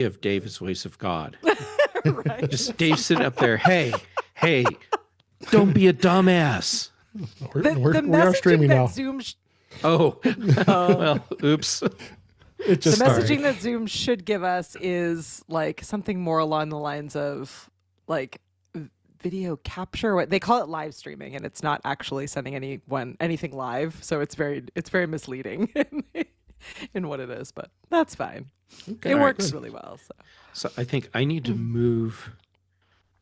of Dave's voice of God. Right. Just Dave sitting up there. Hey, don't be a dumbass. We are streaming now. Zoom Well, oops. It just the messaging started. that Zoom should give us is like something more along the lines of like video capture. What they call it, live streaming, and it's not actually sending anything live. So it's very misleading in what it is, but that's fine. Okay, It all right, works good. really well. So I think I need to move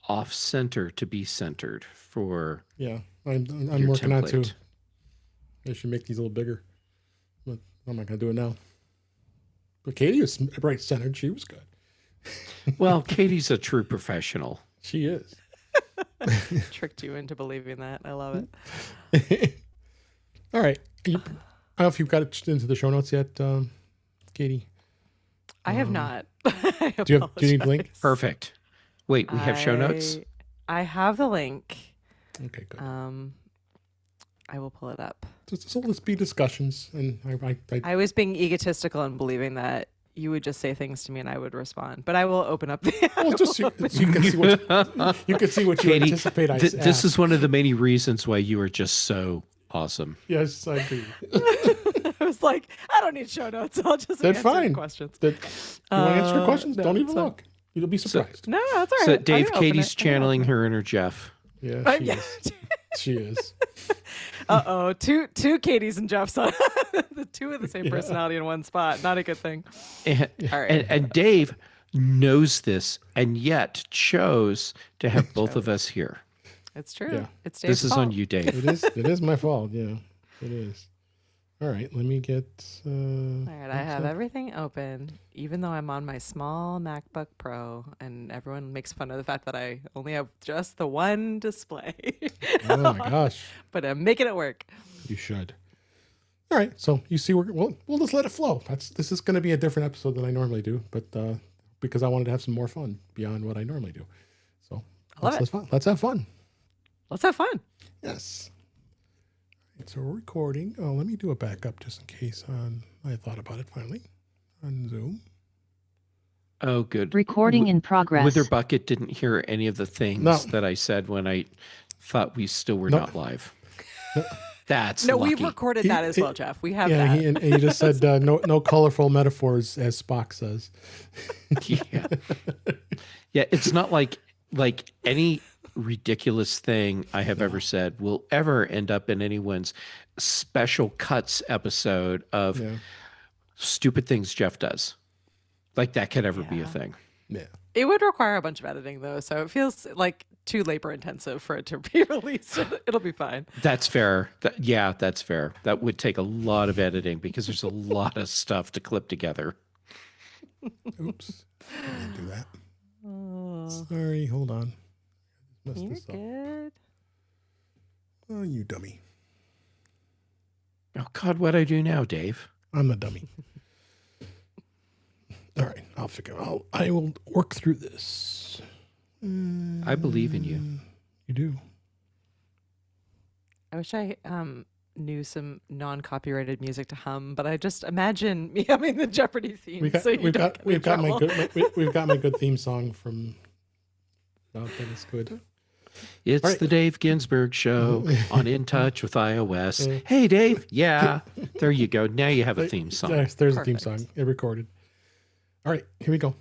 off center to be centered for Yeah, I'm your working on it too. template. I should make these a little bigger, but I'm not going to do it now. But Katie was right centered. She was good. Well, Katie's a true professional. She is. Tricked you into believing that. I love it. All right. I don't know if you've got it into the show notes yet, Katie. I have not. Do you need the link? Perfect. Wait, we have show notes? I have the link. Okay, good. I will pull it up. So let's be discussions, and I was being egotistical and believing that you would just say things to me and I would respond. But I will open up the. well, just so you can see what you Katie, anticipate. this is one of the many reasons why you are just so awesome. Yes, I agree. I was like, I don't need show notes. I'll just That's answer fine. questions. You want to answer your questions? no, Don't even it's fine. look. You'll be surprised. No, that's all right. So, I Dave, can open Katie's it. I can channeling open her inner Jeff. Yeah, she yeah. is. She is. it. Uh-oh. Two Katies and Jeffs on the two of the same personality in one spot. Not a good thing. And, All right. and Dave knows this and yet chose to have both of us here. It's true. Yeah. It's Dave's This is on fault. you, Dave. It is my fault. Yeah, it is. All right, let me get. All right, I have everything open, even though I'm on my small MacBook Pro, and everyone makes fun of the fact that I only have just the one display. Oh my gosh, But I'm making it work. you should. All right, so you see, we'll just let it flow. This is going to be a different episode than I normally do, but because I wanted to have some more fun beyond what I normally do. So love it. Let's have fun. Let's have fun. Yes. So we're recording. Oh, let me do a backup just in case. I thought about it finally on Zoom. Oh, good. Recording in progress. Wither Bucket didn't hear any of the things No. that I said when I thought we still were Nope. not live. That's No, lucky. we've recorded that as well, Jeff. We have Yeah, that. and he just said no colorful metaphors, as Spock says. Yeah. Yeah, it's not like any ridiculous thing I have ever said will ever end up in anyone's special cuts episode of Yeah. stupid things Jeff does. Like that could ever be a Yeah. thing. Yeah. It would require a bunch of editing, though, so it feels like too labor intensive for it to be released. It'll be fine. That's fair. Yeah, that's fair. That would take a lot of editing because there's a lot of stuff to clip together. Oops. I didn't do that. Oh, Sorry, hold on. Messed you're this up. good. Oh, you dummy. Oh God, what do I do now, Dave? I'm a dummy. All right, I'll figure it out. I will work through this. I believe in you. You do. I wish I knew some non-copyrighted music to hum, but I just imagine me humming the Jeopardy theme. We've got my good theme song from. Oh, that is good. It's All right. the Dave Ginsburg Show on In Touch with iOS. Hey, Dave. Yeah, there you go. Now you have a theme song. There's a theme Perfect. song. It recorded. All right, here we go.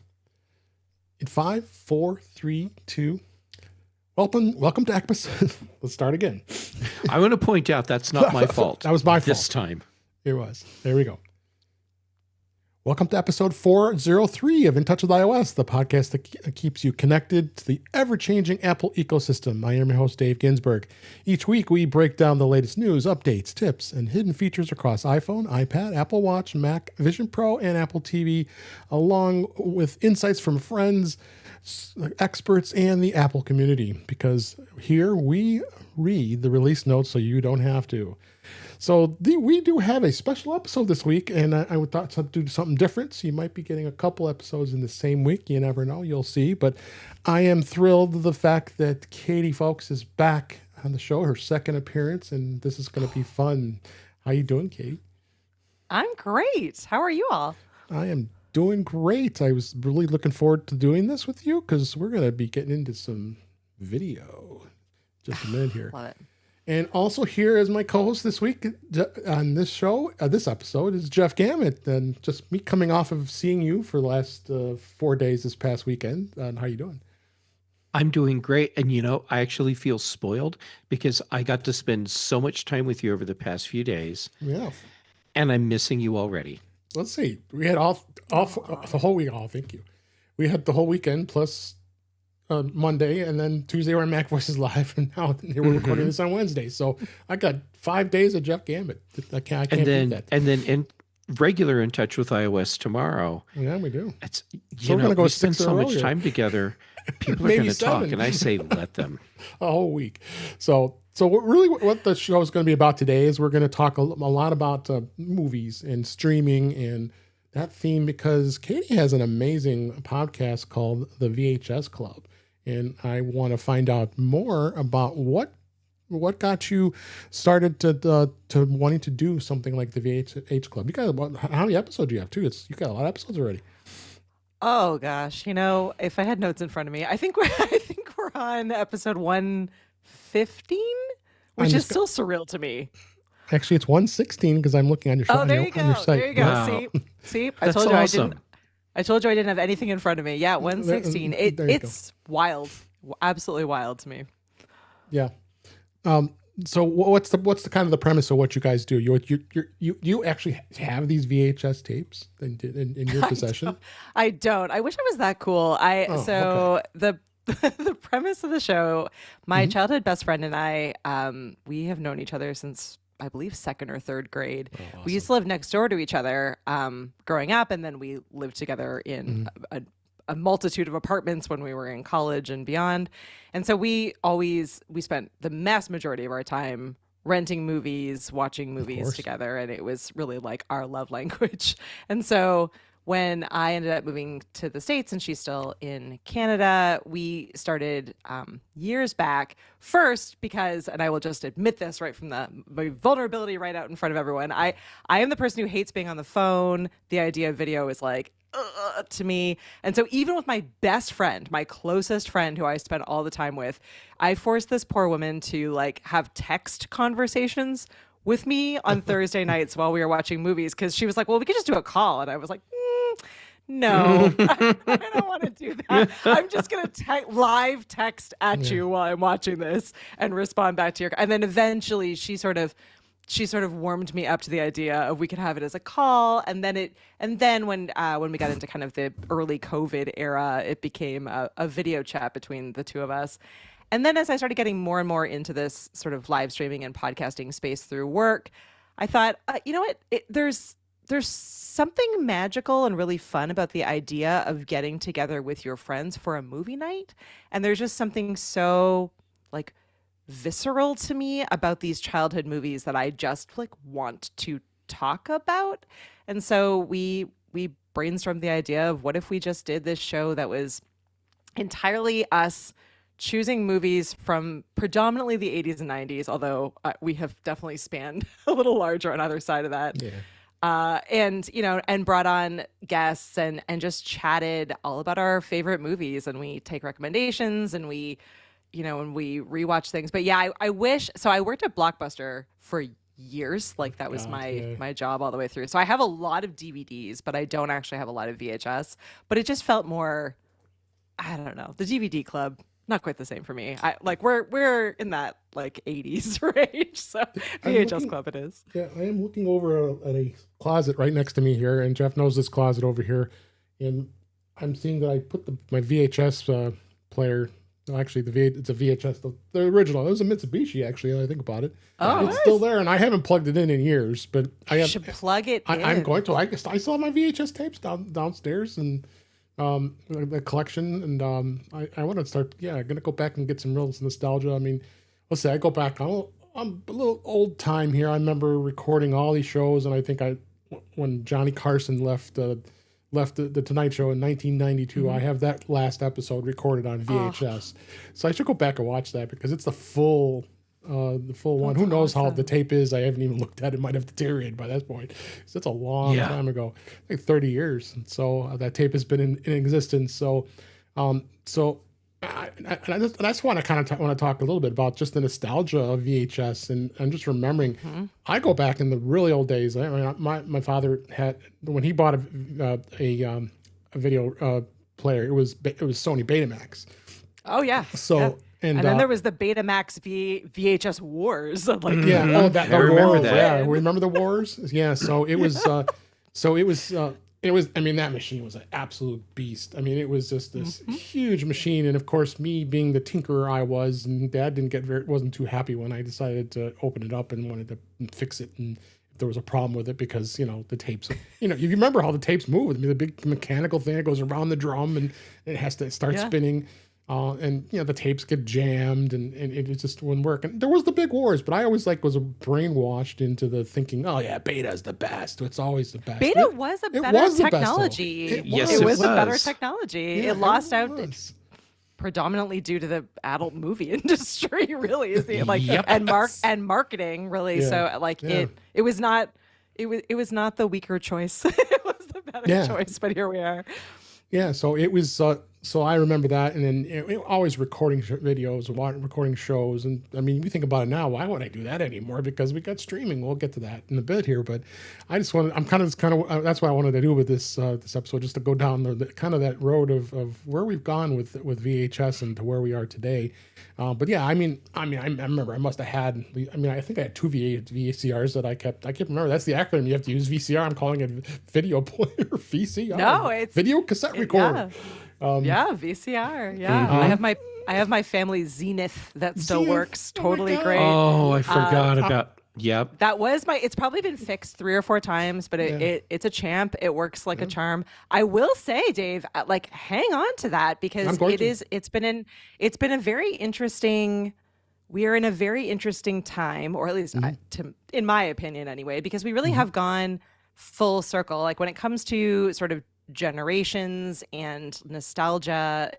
In 5, 4, 3, 2. Welcome to episode. Let's start again. I want to point out that's not my fault. That was my fault. This time. It was. There we go. Welcome to episode 403 of In Touch with iOS, the podcast that keeps you connected to the ever-changing Apple ecosystem. I am your host, Dave Ginsburg. Each week, we break down the latest news, updates, tips, and hidden features across iPhone, iPad, Apple Watch, Mac, Vision Pro, and Apple TV, along with insights from friends, experts, and the Apple community, because here we read the release notes so you don't have to. So we do have a special episode this week, and I would thought to do something different. So you might be getting a couple episodes in the same week. You never know. You'll see. But I am thrilled with the fact that Katie Fawkes is back on the show, her second appearance, and this is going to be fun. How you doing, Katie? I'm great. How are you all? I am doing great. I was really looking forward to doing this with you because we're going to be getting into some video just a minute here. Love it. And also here as my co-host this week on this show, this episode is Jeff Gamet. And just me coming off of seeing you for the last 4 days this past weekend. How you doing? I'm doing great. And, I actually feel spoiled because I got to spend so much time with you over the past few days. Yeah. And I'm missing you already. Let's see. We had the whole week. Oh, thank you. We had the whole weekend plus Monday, and then Tuesday we're on Mac Voices Live, and now here we're recording this on Wednesday. So I got 5 days of Jeff Gamet. I can't beat that. And then in regular In Touch with iOS tomorrow. Yeah, we do. It's So we're gonna go we spend 6 so in a row much here. time together. People are Maybe going to talk, 7. and I say let them. A whole week. So what the show is going to be about today is we're going to talk a lot about movies and streaming and that theme because Katie has an amazing podcast called The VHS Club. And I want to find out more about what got you started to wanting to do something like the VHS Club. You got how many episodes do you have too? You got a lot of episodes already. Oh gosh, if I had notes in front of me, I think we're on episode 115, which is still surreal to me. Actually, it's 116 because I'm looking on your Oh, there you on go. your site. There you go. Wow. See, That's told you awesome. I told you I didn't have anything in front of me. Yeah, 116. There you It's wild, absolutely wild to me. Yeah. So what's the kind of the premise of what you guys do? You actually have these VHS tapes in your possession? I don't. I wish I was that cool. The the premise of the show, my childhood best friend and I, we have known each other since I believe 2nd or 3rd grade. Oh, awesome. We used to live next door to each other growing up, and then we lived together in a multitude of apartments when we were in college and beyond. And so we spent the mass majority of our time renting movies, watching movies together, and it was really like our love language. And so when I ended up moving to the States and she's still in Canada, we started years back. First, because, and I will just admit this right from my vulnerability right out in front of everyone, I am the person who hates being on the phone. The idea of video is like, to me. And so even with my best friend, my closest friend who I spent all the time with, I forced this poor woman to like have text conversations with me on Thursday nights while we were watching movies because she was like, well, we could just do a call. And I was like, no, I don't want to do that. I'm just going to live text at you while I'm watching this and respond back to your. And then eventually she sort of warmed me up to the idea of we could have it as a call. And then when we got into kind of the early COVID era, it became a video chat between the two of us. And then as I started getting more and more into this sort of live streaming and podcasting space through work, I thought, you know what, there's something magical and really fun about the idea of getting together with your friends for a movie night. And there's just something so like visceral to me about these childhood movies that I just like want to talk about. And so we brainstormed the idea of what if we just did this show that was entirely us choosing movies from predominantly the 80s and 90s, although we have definitely spanned a little larger on either side of that. Yeah. And brought on guests and just chatted all about our favorite movies, and we take recommendations and we rewatch things. But yeah, I wish, so I worked at Blockbuster for years. Like that was my job all the way through. So I have a lot of DVDs, but I don't actually have a lot of VHS, but it just felt more, I don't know, the DVD club, not quite the same for me. We're in that like 80s range. So VHS club it is. Yeah, I am looking over at a closet right next to me here, and Jeff knows this closet over here. And I'm seeing that I put my VHS player. Well, actually, it's a VHS, the original. It was a Mitsubishi, actually. When I think about it. Oh, it's still there, and I haven't plugged it in years. But I should plug it in. I'm going to. I still have my VHS tapes downstairs and the collection, and I want to start. Yeah, I'm gonna go back and get some real nostalgia. I mean, let's say I go back. I'm a little old time here. I remember recording all these shows, and I think when Johnny Carson left the Tonight Show in 1992. I have that last episode recorded on VHS. So I should go back and watch that because it's the full the full one. That's Who knows how the awesome. tape is? I haven't even looked at it. Might have deteriorated by that point. So that's a long Yeah. time ago, like 30 years. And so that tape has been in existence. So, I just want to kind of want to talk a little bit about just the nostalgia of VHS, and I'm just remembering. I go back in the really old days. I mean, my father had, when he bought a video player, it was Sony Betamax. Oh yeah. So yeah. and then there was the Betamax VHS wars. Like yeah, oh that I the remember wars, that. yeah, remember the wars? Yeah, so it was I mean, that machine was an absolute beast. I mean, it was just this huge machine, and of course, me being the tinkerer I was, and Dad wasn't too happy when I decided to open it up and wanted to fix it, and if there was a problem with it, because the tapes, you remember how the tapes move. I mean, the big mechanical thing that goes around the drum, and it has to start spinning. And the tapes get jammed, and it just wouldn't work. And there was the big wars, but I always was brainwashed into the thinking, oh yeah, Beta's the best. It's always the best. Beta was a better was the best, though. technology. Yes, it it was a better was. technology. Yeah, it lost out was. predominantly due to the adult movie industry. Really, is the Yep. and marketing. Really, Yeah. so it was not the weaker choice. It was the better choice. But here we are. Yeah, so it was. So I remember that, and then always recording videos, recording shows, and I mean, we think about it now. Why would I do that anymore? Because we got streaming. We'll get to that in a bit here, but I just wanted. I'm kind of that's what I wanted to do with this episode, just to go down the kind of that road of where we've gone with VHS and to where we are today. But yeah, I mean, I remember I must have had. I mean, I think I had two VCRs that I kept. I can't remember. That's the acronym you have to use. VCR. I'm calling it video player. VCR. No, it's video cassette recorder. Yeah, VCR. Yeah, I have my family Zenith that still Zenith. works Oh my totally God. great. Oh, I forgot about. Yep. That was it's probably been fixed 3 or 4 times, but it's a champ. It works like a charm. I will say, Dave, hang on to that, because it's been a very interesting. We are in a very interesting time, or at least in my opinion anyway, because we really have gone full circle. Like when it comes to sort of generations and nostalgia,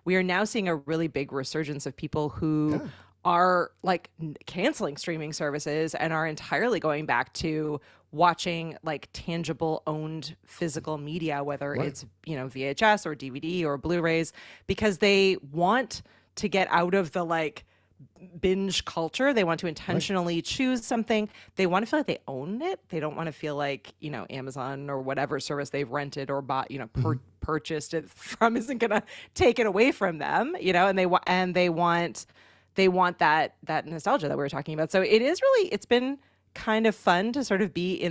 we are now seeing a really big resurgence of people who are canceling streaming services and are entirely going back to watching tangible owned physical media, whether it's VHS or DVD or Blu-rays, because they want to get out of the binge culture. They want to intentionally choose something. They want to feel like they own it. They don't want to feel like Amazon or whatever service they've rented or bought purchased it from isn't gonna take it away from them. And they want that nostalgia that we were talking about. So it's been kind of fun to sort of be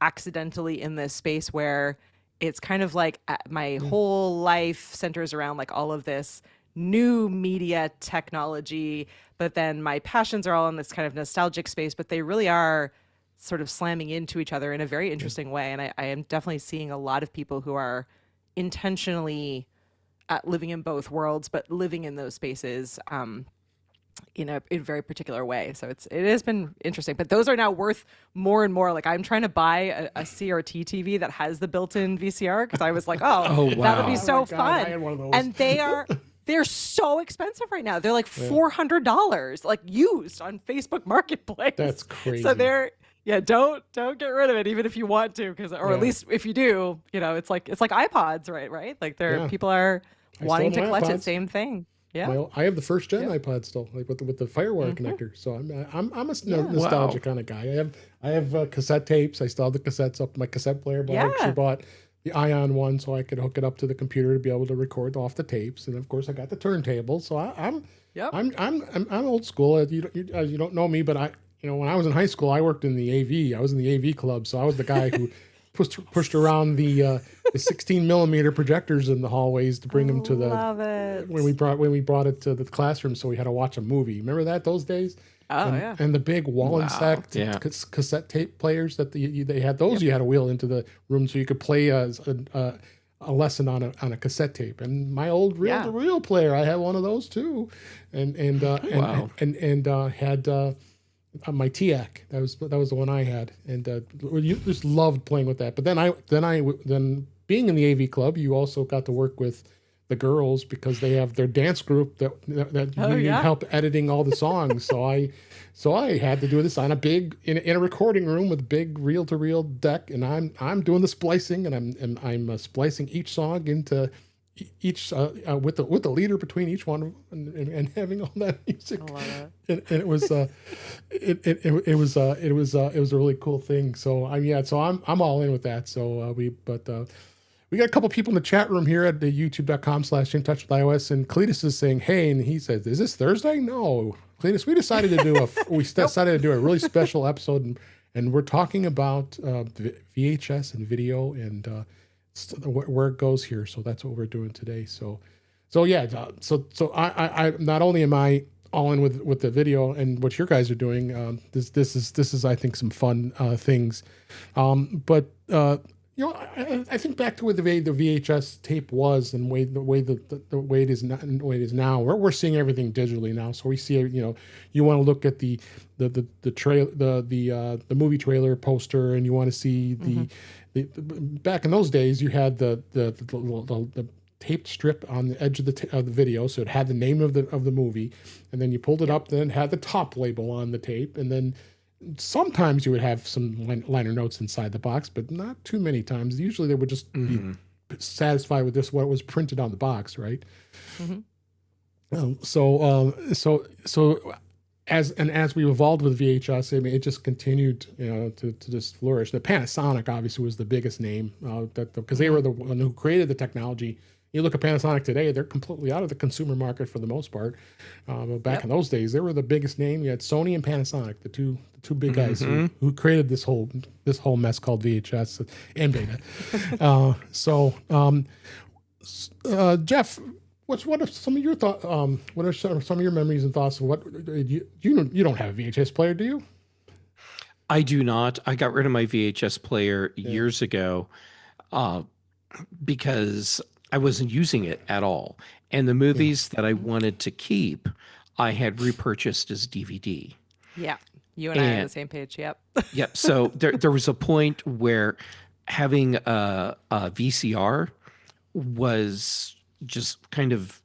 accidentally in this space where it's kind of like my whole life centers around all of this new media technology, but then my passions are all in this kind of nostalgic space, but they really are sort of slamming into each other in a very interesting way. And I am definitely seeing a lot of people who are intentionally living in both worlds, but living in those spaces in a very particular way. So it has been interesting, but those are now worth more and more. I'm trying to buy a CRT TV that has the built-in VCR, because I was like, Oh, wow. that would be so Oh my God, fun. I had one of those. And they're so expensive right now. They're $400, used on Facebook Marketplace. That's crazy. So don't get rid of it, even if you want to, at least if you do, it's like iPods, right? People are wanting to collect it. Same thing. Yeah. Well, I have the first gen iPod still, with the FireWire connector. So I'm a nostalgia kind of guy. I have cassette tapes. I still have the cassettes up my cassette player, but I actually bought the Ion one so I could hook it up to the computer to be able to record off the tapes. And of course, I got the turntable. So I'm old school. You don't know me, but when I was in high school, I worked in the AV. I was in the AV club, so I was the guy who pushed around the 16 millimeter projectors in the hallways to bring them to when we brought it to the classroom, so we had to watch a movie. Remember those days? And the big Wallensack cassette tape players that they had. Those you had to wheel into the room so you could play a lesson on a cassette tape. And my old reel player, I had one of those too, and had my TIAC. That was the one I had, and you just loved playing with that. But then being in the AV club, you also got to work with the girls because they have their dance group that Oh, you need yeah. help editing all the songs. So I had to do this on a big in a recording room with a big reel to reel deck, and I'm doing the splicing, and I'm splicing each song into each with the leader between each one, and having all that music. I love it. And it was it was a really cool thing. So I'm all in with that. So we got a couple people in the chat room here at the youtube.com/intouchwithios, and Cletus is saying, hey, and he says, is this Thursday? No, Cletus, we decided to do a really special episode, and we're talking about VHS and video and where it goes here. So that's what we're doing today. So I not only am I all in with the video and what your guys are doing, this is I think some fun things, but I think back to where the VHS tape was and the way it is not and the way it is now. We're seeing everything digitally now, so we see you want to look at the movie trailer poster, and you want to see the back in those days you had the taped strip on the edge of the video, so it had the name of the movie, and then you pulled it up, then it had the top label on the tape, and then sometimes you would have some liner notes inside the box, but not too many times. Usually they would just be satisfied with just what was printed on the box, right? So as we evolved with VHS, I mean, it just continued, to just flourish. The Panasonic obviously was the biggest name, because they were the one who created the technology. You look at Panasonic today; they're completely out of the consumer market for the most part. But back in those days, they were the biggest name. You had Sony and Panasonic, the two big guys who created this whole mess called VHS and Beta. Jeff, what are some of your thoughts? What are some of your memories and thoughts of what you don't have a VHS player, do you? I do not. I got rid of my VHS player years ago because I wasn't using it at all. And the movies that I wanted to keep, I had repurchased as DVD. Yeah. You and I are on the same page. Yep. Yep. So there was a point where having a VCR was just kind of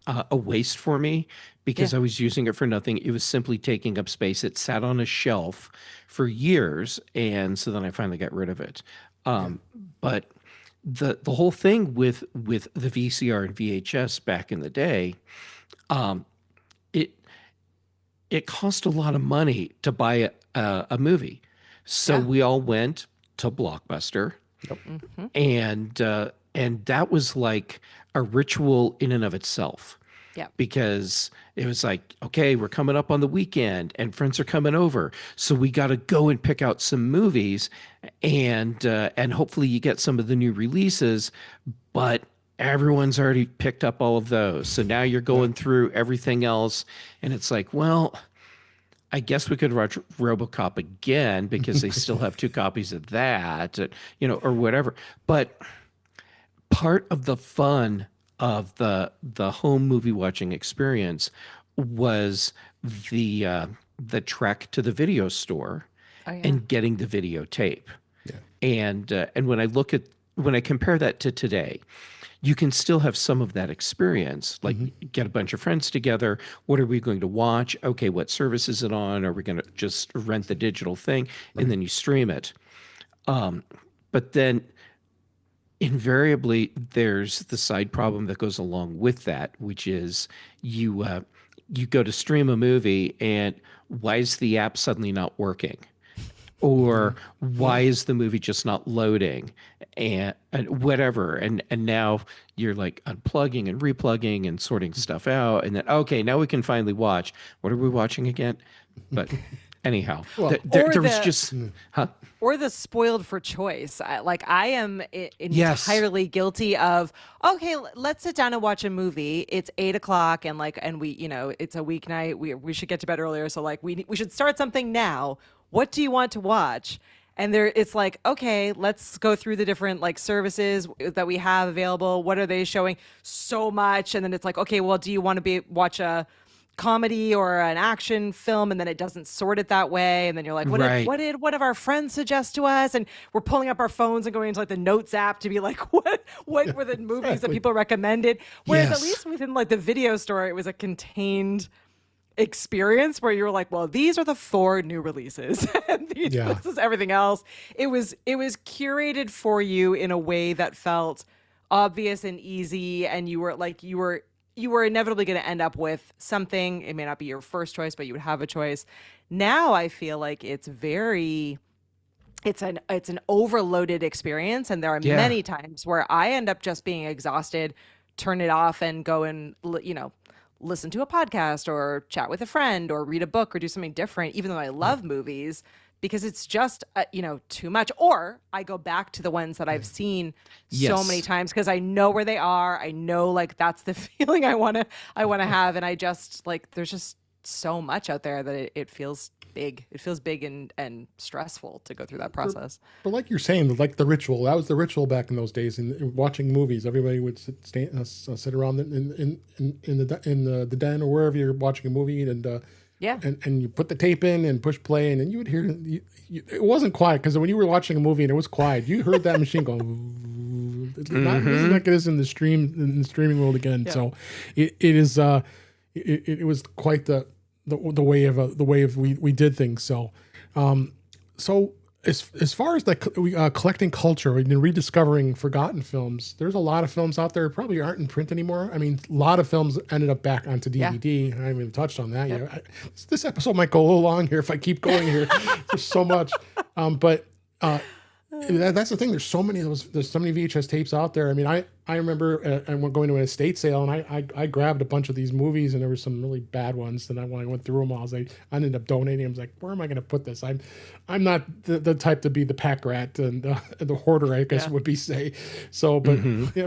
a waste for me because I was using it for nothing. It was simply taking up space. It sat on a shelf for years, and so then I finally got rid of it. But the whole thing with the VCR and VHS back in the day, it cost a lot of money to buy a movie. So we all went to Blockbuster, and that was like a ritual in and of itself. Yeah. Because it was like, okay, we're coming up on the weekend and friends are coming over. So we got to go and pick out some movies, and hopefully you get some of the new releases, but everyone's already picked up all of those. So now you're going through everything else, and it's like, well, I guess we could watch RoboCop again because they still have 2 copies of that, or whatever. But part of the fun of the home movie watching experience was the trek to the video store and getting the videotape. And when I compare that to today, you can still have some of that experience, like get a bunch of friends together. What are we going to watch? Okay, what service is it on? Are we going to just rent the digital thing? And then you stream it. But then invariably there's the side problem that goes along with that, which is you go to stream a movie, and why is the app suddenly not working? Or why is the movie just not loading, and whatever. And now you're like unplugging and replugging and sorting stuff out. And then, okay, now we can finally watch. What are we watching again? But anyhow, there was just, or the spoiled for choice. I am entirely guilty of, okay, let's sit down and watch a movie. It's 8:00 and we, it's a weeknight. We should get to bed earlier. So we should start something now. What do you want to watch? And it's like, okay, let's go through the different services that we have available. What are they showing? So much. And then it's like, okay, well, do you want to watch a comedy or an action film, and then it doesn't sort it that way, and then you're like, what did one of our friends suggest to us? And we're pulling up our phones and going into like the notes app to be like, what were the movies that people recommended? Whereas at least within like the video store, it was a contained experience where you were like, well, these are the 4 new releases and this is everything else. It was curated for you in a way that felt obvious and easy, and you were inevitably going to end up with something. It may not be your first choice, but you would have a choice. Now I feel like it's an overloaded experience, and there are many times where I end up just being exhausted, turn it off and go and listen to a podcast or chat with a friend or read a book or do something different, even though I love movies, because it's just too much. Or I go back to the ones that I've seen so many times because I know where they are. I know like that's the feeling I want to have, and I just like there's just so much out there that it feels big. It feels big and stressful to go through that process. But like you're saying, like the ritual, that was the ritual back in those days. And watching movies, everybody would sit around in the den or wherever you're watching a movie, and you put the tape in and push play, and then you would hear it wasn't quiet, because when you were watching a movie and it was quiet, you heard that machine go. It's not like it is in the streaming world again. Yeah. So it was quite the way of we did things. So as far as like collecting culture and rediscovering forgotten films, there's a lot of films out there that probably aren't in print anymore. I mean, a lot of films ended up back onto DVD. I haven't even touched on that yet. This episode might go a little long here if I keep going here. There's so much, but that's the thing. There's so many VHS tapes out there. I mean, I remember going to an estate sale, and I grabbed a bunch of these movies, and there were some really bad ones. And when I went through them all, I ended up donating. I was like, where am I going to put this? I'm not the type to be the pack rat and the hoarder, I guess would be say. So, but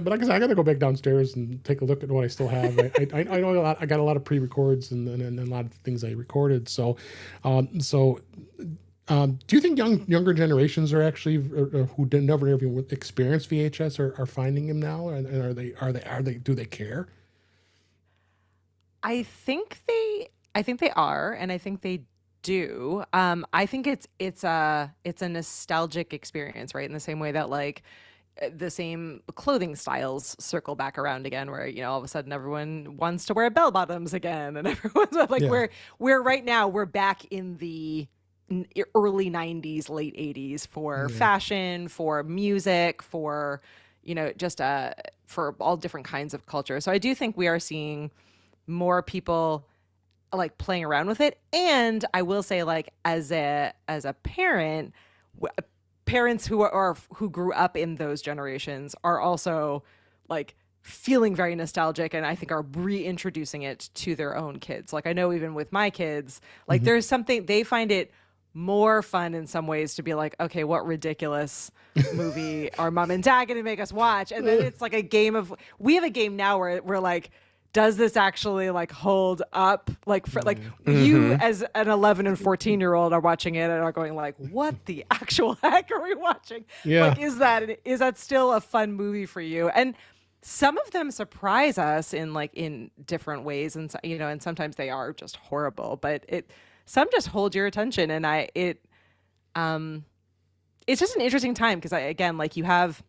but I guess I got to go back downstairs and take a look at what I still have. I know a lot. I got a lot of pre-records and a lot of things I recorded. So, do you think younger generations are actually who never even experienced VHS are finding them now, and are they do they care? I think they are, and I think they do. I think it's a nostalgic experience, right? In the same way that like the same clothing styles circle back around again, where all of a sudden everyone wants to wear bell bottoms again, and everyone's like we're right now we're back in the early 90s, late 80s for fashion, for music, for just for all different kinds of culture. So I do think we are seeing more people like playing around with it. And I will say, like, as a parent, parents who grew up in those generations are also like feeling very nostalgic, and I think are reintroducing it to their own kids. Like I know even with my kids, like there's something they find it more fun in some ways to be like, okay, what ridiculous movie are mom and dad going to make us watch? And then it's like we have a game now where we're like, does this actually like hold up? Like for like you as an 11 and 14-year-old are watching it and are going like, what the actual heck are we watching? Yeah. Like, is that still a fun movie for you? And some of them surprise us in different ways. And, and sometimes they are just horrible, but some just hold your attention, and it's just an interesting time because again, like you have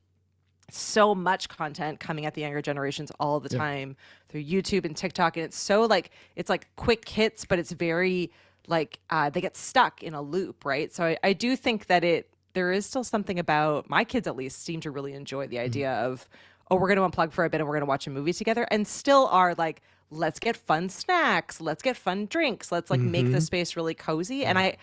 so much content coming at the younger generations all the time through YouTube and TikTok, and it's so like it's like quick hits, but it's very like they get stuck in a loop, right? So I do think that there is still something about my kids at least seem to really enjoy the idea of we're going to unplug for a bit and we're going to watch a movie together, and still are like, let's get fun snacks, let's get fun drinks, let's like make the space really cozy. And I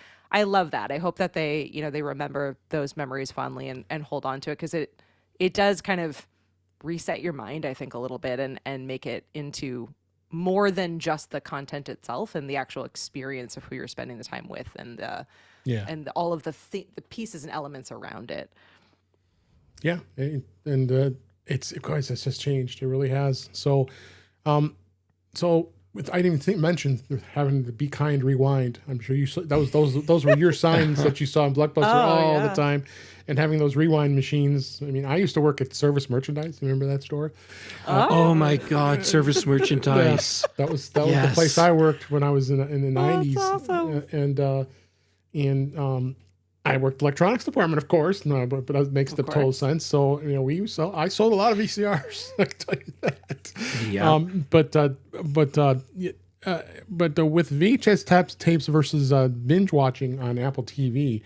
love that. I hope that they they remember those memories fondly and hold on to it, because it does kind of reset your mind, I think, a little bit and make it into more than just the content itself and the actual experience of who you're spending the time with, and and all of the pieces and elements around it. Yeah, and it's just changed. It really has. So I didn't even mention having the Be Kind Rewind. I'm sure you saw those were your signs that you saw in Blockbuster all the time, and having those rewind machines. I mean, I used to work at Service Merchandise. Remember that store? Oh my God, Service Merchandise. That was the place I worked when I was in the 90s. That's awesome. And I worked electronics department, of course, no, but that makes the total sense. So I sold a lot of VCRs. I can tell you that. Yeah. But with VHS tapes versus binge watching on Apple TV,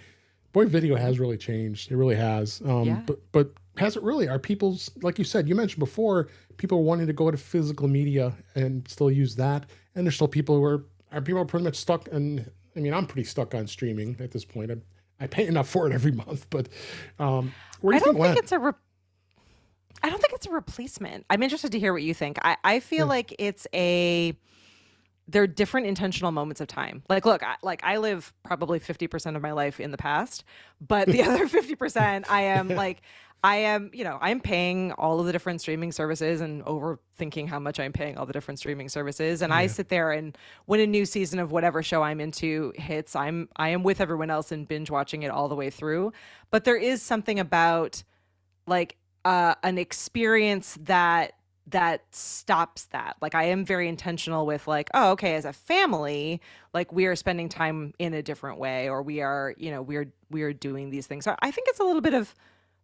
boy, video has really changed. It really has. But has it really? Are people's, like you said, you mentioned before, people wanting to go to physical media and still use that, and there's still people who are pretty much stuck. And I mean, I'm pretty stuck on streaming at this point. I pay enough for it every month, but where do you think I don't think it's a replacement. I'm interested to hear what you think. I feel like they're different intentional moments of time. Like, look, I live probably 50% of my life in the past, but the other 50%, I'm paying all of the different streaming services and overthinking how much I'm paying all the different streaming services. And I sit there, and when a new season of whatever show I'm into hits, I am with everyone else and binge watching it all the way through. But there is something about like an experience that stops that. Like, I am very intentional with like, oh, okay, as a family, like we are spending time in a different way, or we are doing these things. So I think it's a little bit of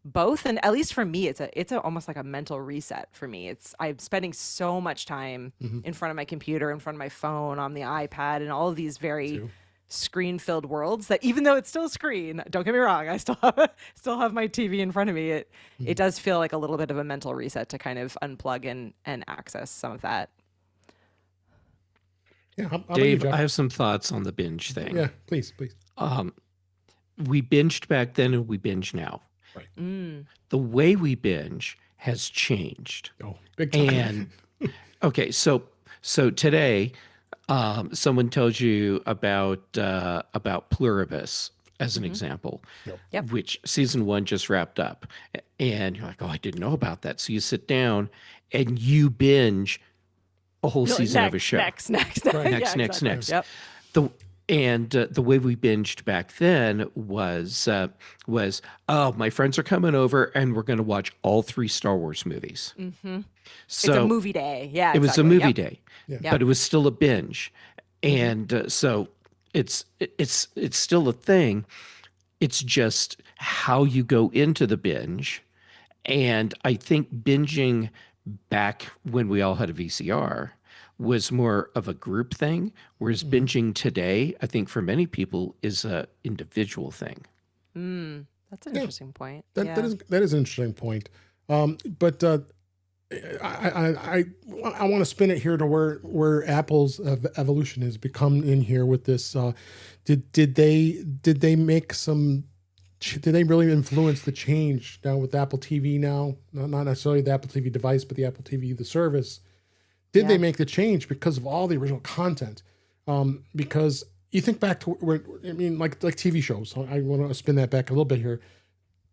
both, and at least for me, it's almost like a mental reset for me. I'm spending so much time in front of my computer, in front of my phone, on the iPad, and all of these very screen-filled worlds that, even though it's still a screen, don't get me wrong, I still have my TV in front of me. It does feel like a little bit of a mental reset to kind of unplug and access some of that. Yeah, how Dave, about you, I have some thoughts on the binge thing. Yeah, please. We binged back then and we binge now. Right. The way we binge has changed. Oh, big time. And okay, so today, someone tells you about Pluribus as an example, which season 1 just wrapped up, and you're like, oh, I didn't know about that. So you sit down and you binge a whole season of a show. Next. Next. Yep. The way we binged back then was oh, my friends are coming over and we're going to watch all 3 Star Wars movies. Mm-hmm. So it's a movie day. Yeah, it was a movie day, Yeah. but it was still a binge, and so it's still a thing. It's just how you go into the binge, and I think binging back when we all had a VCR was more of a group thing, whereas binging today, I think for many people, is a individual thing. That's an interesting point. That is an interesting point. But I want to spin it here to where Apple's evolution has become in here with this. Did they make some? Did they really influence the change now with Apple TV now? Not necessarily the Apple TV device, but the Apple TV, the service. Did they make the change because of all the original content? Because you think back to where, I mean, like TV shows. I want to spin that back a little bit here.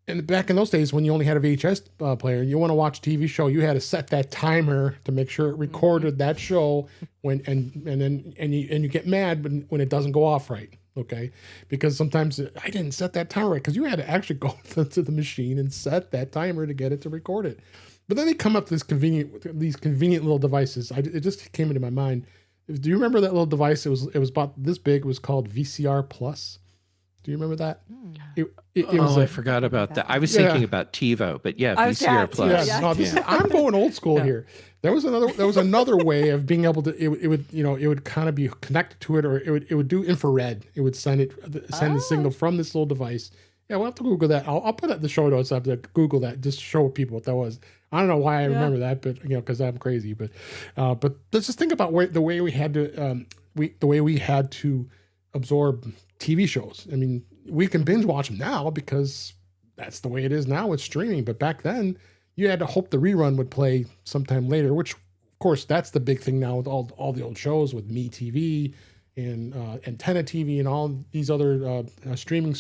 And back in those days, when you only had a VHS player, you want to watch a TV show, you had to set that timer to make sure it recorded that show. And you get mad when it doesn't go off right. Okay, because sometimes I didn't set that timer right, because you had to actually go to the machine and set that timer to get it to record it. But then they come up with these convenient little devices. It just came into my mind. Do you remember that little device? It was about this big. It was called VCR Plus. Do you remember that? I forgot about that. I was thinking about TiVo, but VCR Plus. I'm going old school here. There was another way of being able to. It would kind of be connected to it, or it would do infrared. It would send the signal from this little device. Yeah, we'll have to Google that. I'll put it in the show notes. I have to Google that just to show people what that was. I don't know why I remember that, but because I'm crazy. But let's just think about the way we had to absorb TV shows. I mean, we can binge watch them now because that's the way it is now with streaming. But back then, you had to hope the rerun would play sometime later. Which, of course, that's the big thing now with all the old shows with MeTV and Antenna TV and all these other streaming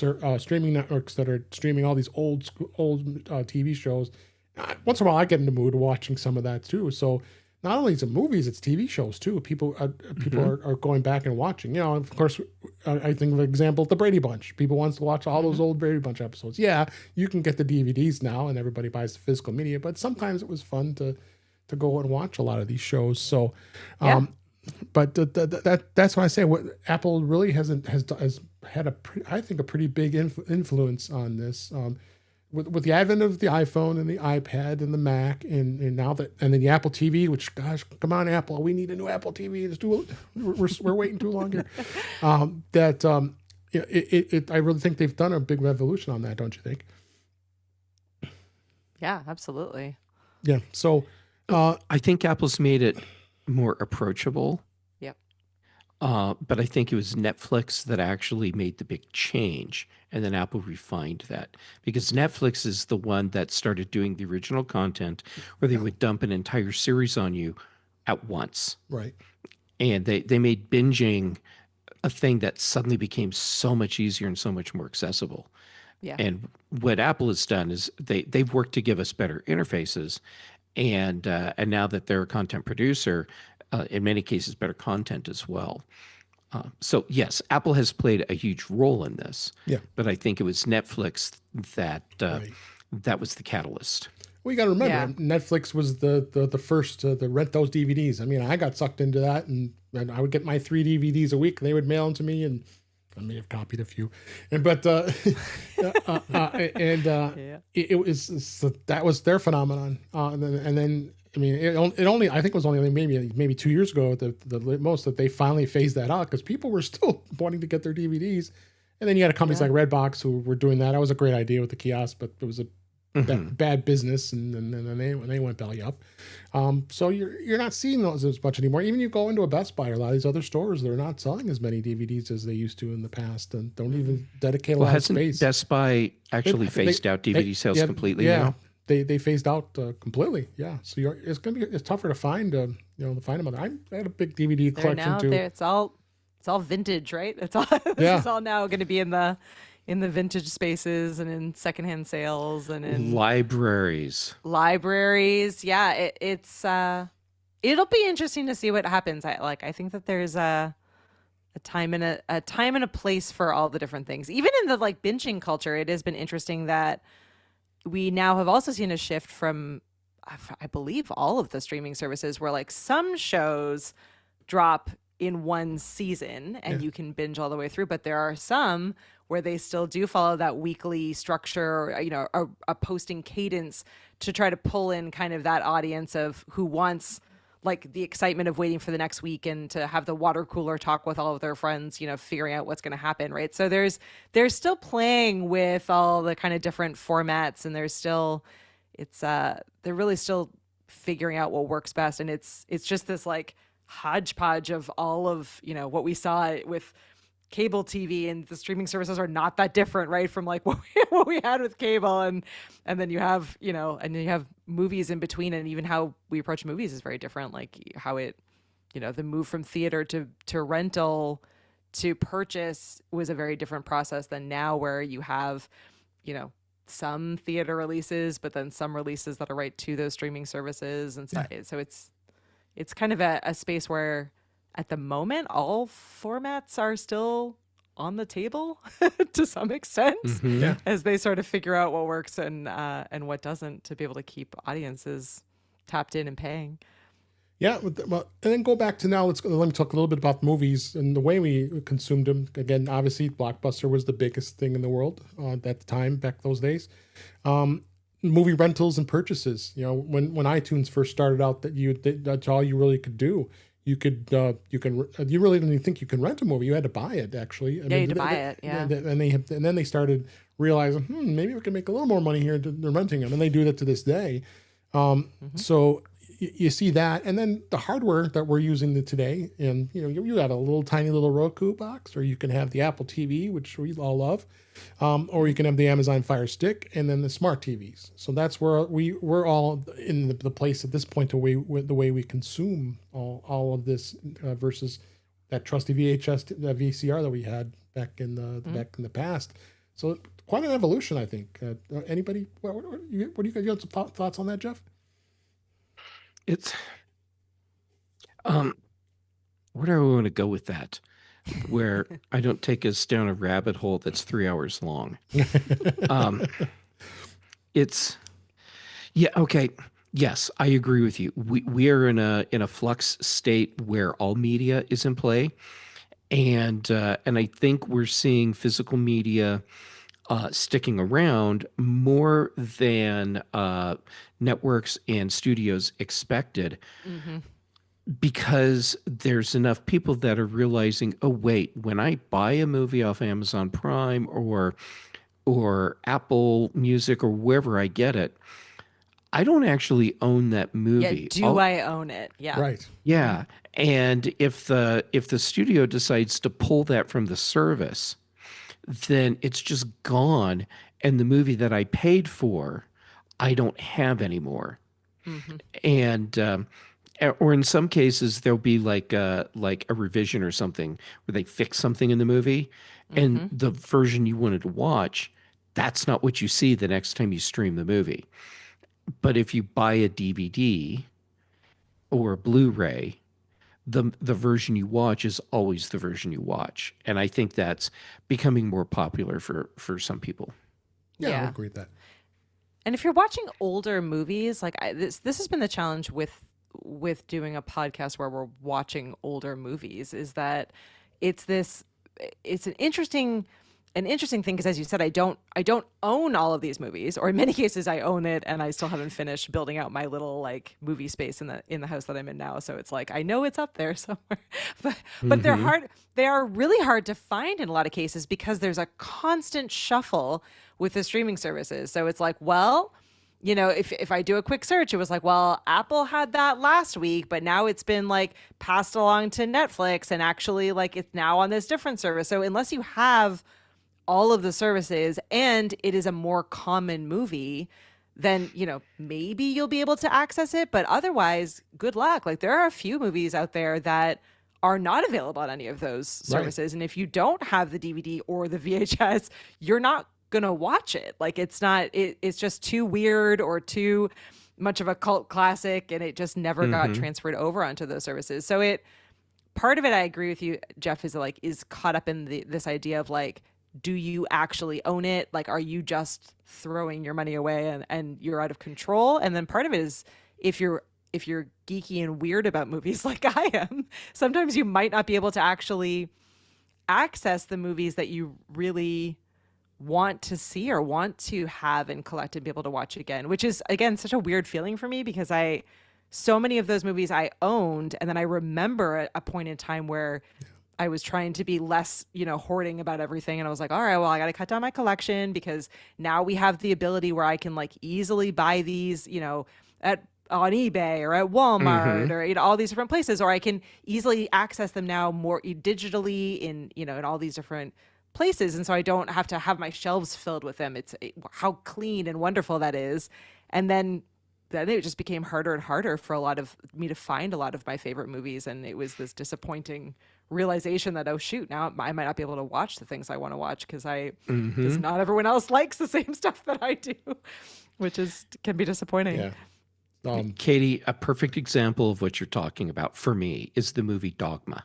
networks that are streaming all these old TV shows. Once in a while, I get in the mood of watching some of that too. So not only is it movies, it's TV shows too. People are going back and watching. You know, of course, I think of an example, the Brady Bunch. People wants to watch all those old Brady Bunch episodes. Yeah, you can get the DVDs now, and everybody buys the physical media. But sometimes it was fun to go and watch a lot of these shows. So, but that's why I say what Apple really has had I think a pretty big influence on this. With the advent of the iPhone and the iPad and the Mac and now and then the Apple TV, which, gosh, come on, Apple, we need a new Apple TV. We're waiting too long here. I really think they've done a big revolution on that, don't you think? Yeah, absolutely. Yeah. So I think Apple's made it more approachable. Yep. But I think it was Netflix that actually made the big change, and then Apple refined that, because Netflix is the one that started doing the original content where they would dump an entire series on you at once. Right. And they made binging a thing that suddenly became so much easier and so much more accessible. Yeah. And what Apple has done is they've worked to give us better interfaces, and now that they're a content producer, in many cases, better content as well. So yes, Apple has played a huge role in this. Yeah. But I think it was Netflix that Right. that was the catalyst. Well, you got to remember, Yeah. Netflix was the first to rent those DVDs. I mean, I got sucked into that, and I would get my 3 DVDs a week. They would mail them to me, and I may have copied a few, it was that was their phenomenon. And then I mean, it only I think it was only maybe 2 years ago at the most that they finally phased that out, because people were still wanting to get their DVDs. And then you had companies like Redbox who were doing that. That was a great idea with the kiosk, but it was a bad business, and then they went belly up. So you're not seeing those as much anymore. Even you go into a Best Buy or a lot of these other stores, they're not selling as many DVDs as they used to in the past, and don't even dedicate a lot of space. Best Buy actually phased out DVD sales completely now? They phased out completely. Yeah, so it's tougher to find them. I had a big DVD collection too. It's all vintage, right? It's all this is all now going to be in the vintage spaces and in secondhand sales and in libraries. Yeah, it'll be interesting to see what happens. I think that there's a time and a place for all the different things. Even in the binging culture, it has been interesting that we now have also seen a shift from, I believe, all of the streaming services where some shows drop in one season and you can binge all the way through, but there are some where they still do follow that weekly structure, a posting cadence to try to pull in kind of that audience of who wants the excitement of waiting for the next week and to have the water cooler talk with all of their friends, figuring out what's going to happen, right? So they're still playing with all the kind of different formats, and they're really still figuring out what works best. And it's just this hodgepodge of all of, what we saw with cable TV, and the streaming services are not that different, right, from what we had with cable, and then you have movies in between, and even how we approach movies is very different, how it the move from theater to rental to purchase was a very different process than now, where you have some theater releases, but then some releases that are right to those streaming services, and so it's kind of a space where at the moment, all formats are still on the table to some extent, as they sort of figure out what works and what doesn't, to be able to keep audiences tapped in and paying. Yeah, well, and then go back to now. Let me talk a little bit about movies and the way we consumed them. Again, obviously, Blockbuster was the biggest thing in the world at the time, back those days. Movie rentals and purchases. When iTunes first started out, that's all you really could do. You really didn't even think you can rent a movie. You had to buy it, actually. You had to buy it. Yeah. And then they started realizing, maybe we can make a little more money here than renting them, and they do that to this day. So you see that, and then the hardware that we're using today, and you got a little tiny little Roku box, or you can have the Apple TV, which we all love, or you can have the Amazon Fire Stick, and then the smart TVs. So that's where we're all in the place at this point, the way we consume all of this versus that trusty VCR that we had back in the past. So quite an evolution, I think. Anybody? What do you got? You have some thoughts on that, Jeff? Um, where do I want to go with that? Where I don't take us down a rabbit hole that's 3 hours long. Um, it's yeah, okay. Yes, I agree with you. We are in a flux state where all media is in play, and I think we're seeing physical media sticking around more than networks and studios expected, Hmm. because there's enough people that are realizing, oh wait, when I buy a movie off Amazon Prime or Apple Music or wherever I get it, I don't actually own that Yeah, movie. do I own it? Yeah. Right. Yeah, and if the studio decides to pull that from the service, then it's just gone, and the movie that I paid for, I don't have anymore. Hmm. And or in some cases there'll be like a revision or something where they fix something in the movie, and Hmm. the version you wanted to watch, that's not what you see the next time you stream the movie. But if you buy a DVD or a Blu-ray, the version you watch is always the version you watch. And I think that's becoming more popular for some people. Yeah, I would Yeah. agree with that. And if you're watching older movies, like this has been the challenge with doing a podcast where we're watching older movies, is that it's this it's an interesting thing, because as you said, I don't own all of these movies, or in many cases I own it and I still haven't finished building out my little like movie space in the house that I'm in now. So it's like I know it's up there somewhere. But Hmm. they are really hard to find in a lot of cases because there's a constant shuffle with the streaming services. So it's like, well, if I do a quick search, it was like, well, Apple had that last week, but now it's been like passed along to Netflix, and actually like it's now on this different service. So unless you have all of the services and it is a more common movie, then maybe you'll be able to access it, but otherwise good luck. Like there are a few movies out there that are not available on any of those Right. services, and if you don't have the DVD or the VHS, you're not gonna watch it. Like it's just too weird or too much of a cult classic, and it just never got Hmm. transferred over onto those services. So it part of it, I agree with you, Jeff, is caught up in this idea of like, do you actually own it? Like, are you just throwing your money away and you're out of control? And then part of it is, if you're geeky and weird about movies like I am, sometimes you might not be able to actually access the movies that you really want to see or want to have and collect and be able to watch again, which is again such a weird feeling for me, because I so many of those movies I owned, and then I remember at a point in time where I was trying to be less, hoarding about everything, and I was like, all right, well, I got to cut down my collection, because now we have the ability where I can like easily buy these, at on eBay or at Walmart Hmm. or all these different places, or I can easily access them now more digitally in all these different places, and so I don't have to have my shelves filled with them. How clean and wonderful that is. And then it just became harder and harder for a lot of me to find a lot of my favorite movies, and it was this disappointing realization that, oh shoot, now I might not be able to watch the things I want to watch because Hmm. not everyone else likes the same stuff that I do, which can be disappointing. Yeah. Katie, a perfect example of what you're talking about for me is the movie Dogma.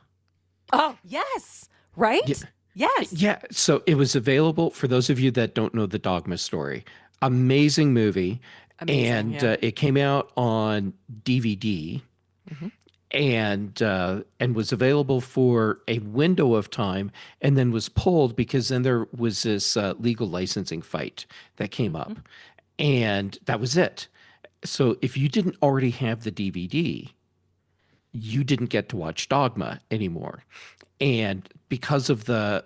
Oh yes, Yeah, right, yes, yeah. So it was available for those of you that don't know the Dogma story. Amazing movie, amazing, and yeah. it came out on DVD, Hmm. and was available for a window of time, and then was pulled because then there was this legal licensing fight that came Hmm. up, and that was it. So if you didn't already have the DVD, you didn't get to watch Dogma anymore. And because of the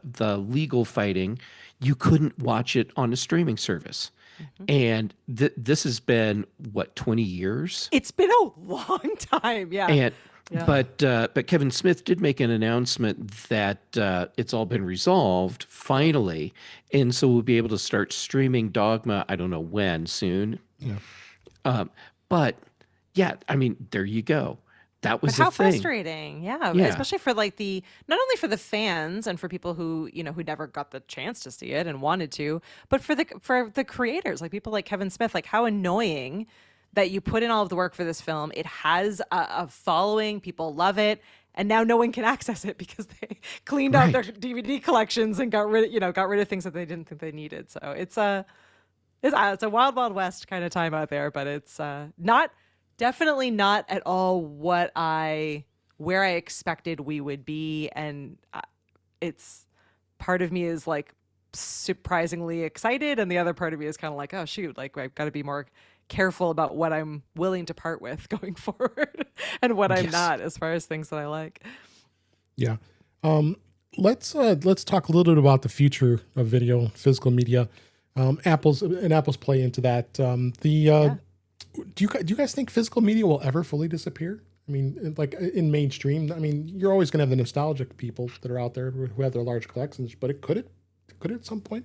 legal fighting, you couldn't watch it on a streaming service. Hmm. And this has been what, 20 years? It's been a long time, yeah, And yeah. but Kevin Smith did make an announcement that it's all been resolved finally, and so we'll be able to start streaming Dogma. I don't know when, soon. Yeah. Um, but yeah, I mean, there you go. That But was the how thing. frustrating, yeah, Yeah. especially for like the not only for the fans and for people who never got the chance to see it and wanted to, but for the creators, like people like Kevin Smith. Like how annoying that you put in all of the work for this film. It has a following. People love it. And now no one can access it because they cleaned out their DVD collections and got rid of things that they didn't think they needed. So it's a wild, wild west kind of time out there, but it's definitely not at all where I expected we would be. And it's part of me is like surprisingly excited, and the other part of me is kind of like, oh shoot, like I've got to be more careful about what I'm willing to part with going forward and what I'm not, as far as things that I like. Yeah. Let's talk a little bit about the future of video, physical media. Apple's play into that. Do you guys think physical media will ever fully disappear? I mean, like in mainstream, I mean, you're always going to have the nostalgic people that are out there who have their large collections, but it could at some point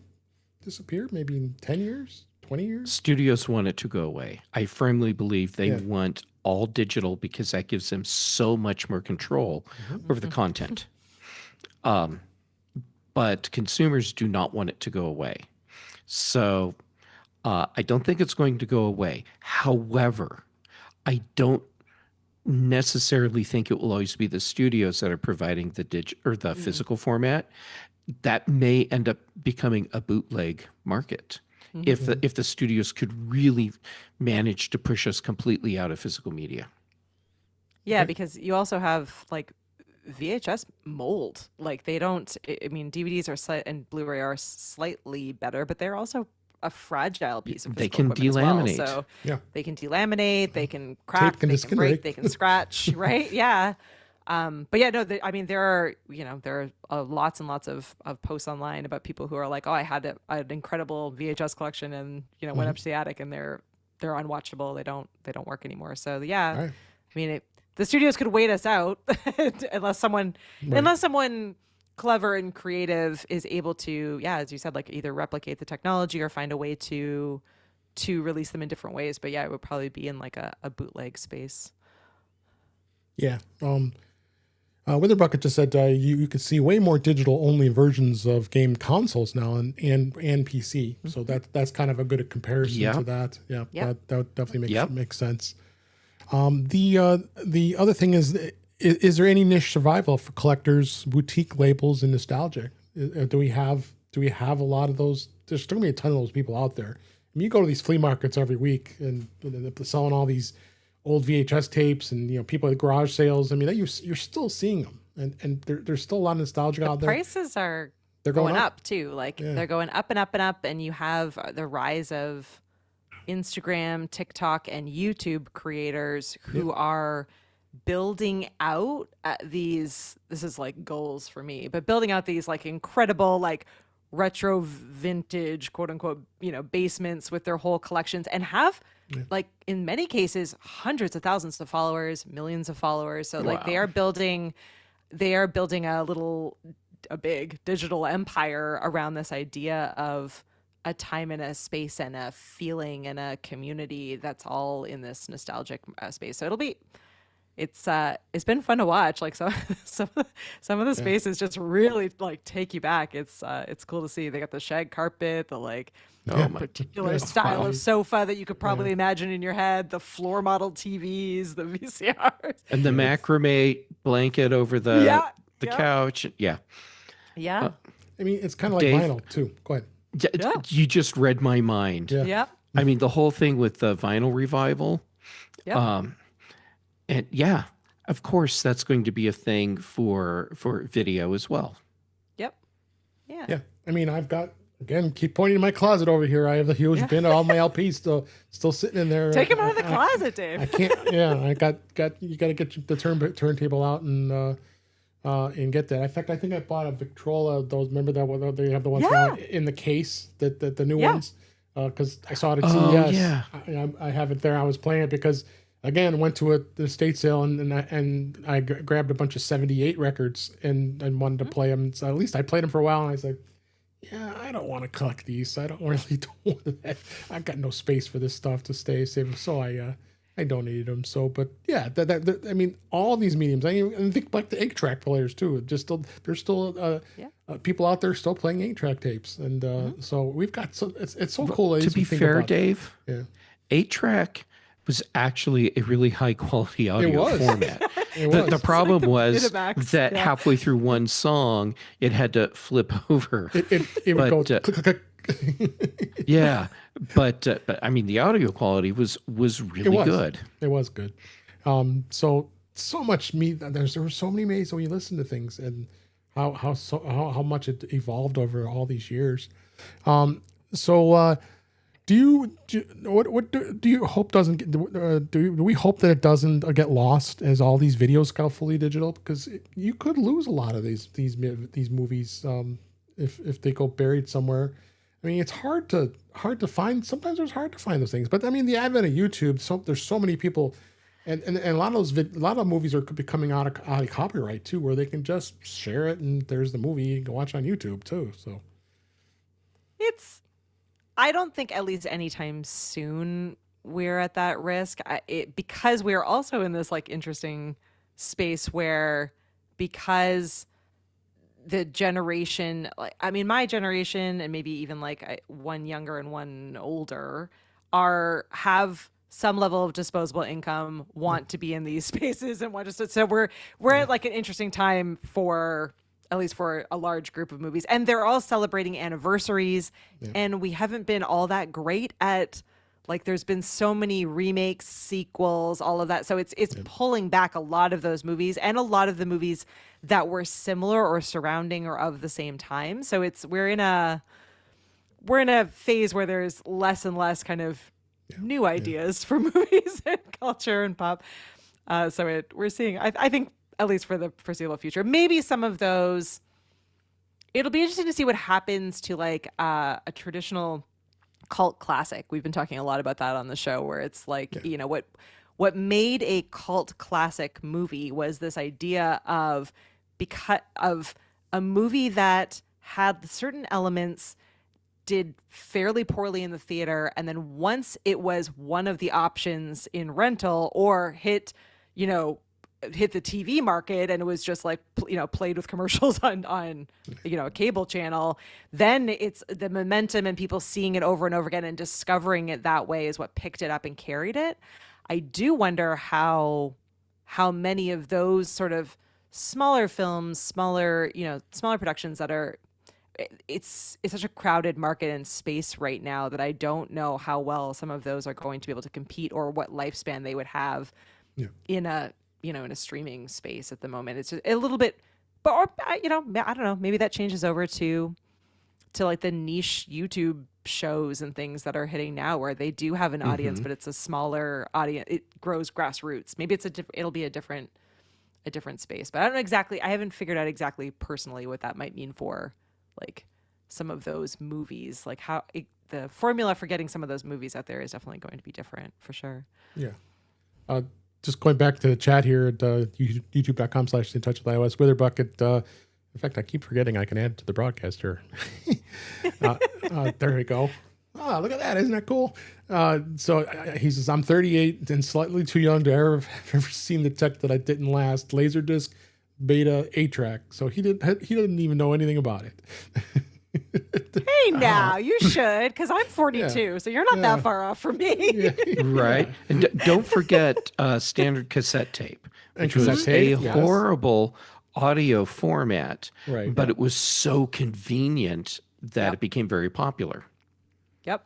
disappear? Maybe in 10 years, 20 years? Studios want it to go away. I firmly believe they want all digital because that gives them so much more control over the content. But consumers do not want it to go away. So I don't think it's going to go away. However, I don't necessarily think it will always be the studios that are providing the physical format. That may end up becoming a bootleg market if the studios could really manage to push us completely out of physical media. Yeah, because you also have like VHS mold. Like they don't. I mean, DVDs and Blu-ray are slightly better, but they're also a fragile piece of physical equipment delaminate. As well. So they can delaminate, they can crack, can they can break, they can scratch, right? Yeah. But yeah, no, I mean, there are lots and lots of posts online about people who are like, oh, I had an incredible VHS collection and, went up to the attic and they're unwatchable. They don't work anymore. So yeah, I mean, the studios could wait us out unless someone clever and creative is able to, as you said, like either replicate the technology or find a way to release them in different ways. But yeah, it would probably be in like a bootleg space. Yeah. Witherbucket just said you could see way more digital only versions of game consoles now and PC. So that's kind of a good comparison to that. Yeah, that definitely makes sense. The other thing is there any niche survival for collectors, boutique labels, and nostalgia? Do we have a lot of those? There's still gonna be a ton of those people out there. I mean, you go to these flea markets every week and they're selling all these old VHS tapes and people at garage sales. I mean, you're still seeing them, and there's still a lot of nostalgia out there. Prices they're going up too. Like they're going up and up and up, and you have the rise of Instagram, TikTok, and YouTube creators who are building out this is like goals for me, but building out these like incredible like retro vintage quote unquote basements with their whole collections, and have like in many cases hundreds of thousands of followers, millions of followers. So like they are building a big digital empire around this idea of a time and a space and a feeling and a community that's all in this nostalgic space. So it's been fun to watch. Like some of the spaces just really like take you back. It's cool to see. They got the shag carpet, the like particular style of sofa that you could probably imagine in your head, the floor model TVs, the VCRs, and the macrame blanket over the couch. Yeah. I mean, it's kind of like Dave, vinyl too. Go ahead. You just read my mind. Yeah. I mean, the whole thing with the vinyl revival. And of course, that's going to be a thing for video as well. Yeah. I mean, I've got, again, keep pointing to my closet over here. I have a huge bin of all my LPs still sitting in there. Take them out of the closet, Dave. I can't. I got you got to get the turntable out and get that. In fact, I think I bought a Victrola. Those, remember that they have the ones now in the case, the new ones, because I saw it at CES. I have it there. I was playing it because, again, went to the estate sale and I grabbed a bunch of 78 records and wanted to play them. So at least I played them for a while, and I was like, I don't want to collect these. I don't want that. I've got no space for this stuff to save. So I donated them. So, but yeah, I mean, all these mediums. I think like the 8-track players too. There's still people out there still playing 8-track tapes, and so we've got it's so cool. To be fair, Dave, 8-track was actually a really high quality audio was. format. It The was. problem was Betamax, that yeah. halfway through one song, it had to flip over. It would go But, click, click, click. Yeah, but I mean, the audio quality was It really was. good. It was good. So much me. There were so many ways when you listen to things and how much it evolved over all these years. Do you hope doesn't get, do we hope that it doesn't get lost as all these videos go fully digital? Because you could lose a lot of these movies if they go buried somewhere. I mean, it's hard to find. Sometimes it's hard to find those things. But I mean, the advent of YouTube, there's so many people, and a lot of a lot of movies are becoming out of copyright too, where they can just share it and there's the movie you can watch on YouTube too. So I don't think at least anytime soon we're at that risk. Because we're also in this like interesting space where, because the generation, like, I mean, my generation and maybe even like one younger and one older have some level of disposable income, want to be in these spaces and want to, so we're at like an interesting time for, at least for a large group of movies, and they're all celebrating anniversaries, and we haven't been all that great at, like, there's been so many remakes, sequels, all of that. So it's pulling back a lot of those movies and a lot of the movies that were similar or surrounding or of the same time. So we're in a phase where there's less and less kind of new ideas for movies and culture and pop. So we're seeing, I think, at least for the foreseeable future, maybe some of those, it'll be interesting to see what happens to like a traditional cult classic. We've been talking a lot about that on the show, where it's like, you know, what made a cult classic movie was this idea of, because of a movie that had certain elements, did fairly poorly in the theater, and then once it was one of the options in rental or hit the TV market, and it was just like, you know, played with commercials on you know, a cable channel, then it's the momentum and people seeing it over and over again and discovering it that way is what picked it up and carried it. I do wonder how many of those sort of smaller films, smaller productions that are, it's such a crowded market and space right now that I don't know how well some of those are going to be able to compete, or what lifespan they would have in a streaming space at the moment. It's a little bit, but I don't know, maybe that changes over to like the niche YouTube shows and things that are hitting now, where they do have an audience, but it's a smaller audience. It grows grassroots. Maybe it'll be a different space, but I don't know exactly. I haven't figured out exactly personally what that might mean for like some of those movies, like how the formula for getting some of those movies out there is definitely going to be different for sure. Yeah. Just going back to the chat here at youtube.com/intouchwithios, Witherbucket. In fact, I keep forgetting I can add to the broadcast here. There we go. Ah, look at that. Isn't that cool? So he says, I'm 38 and slightly too young to ever have ever seen the tech that I didn't last. Laserdisc, beta, 8-track. So he didn't even know anything about it. Hey, now you should, because I'm 42, so you're not that far off from me. Right. And don't forget standard cassette tape, which was a horrible audio format, but it was so convenient that it became very popular. Yep.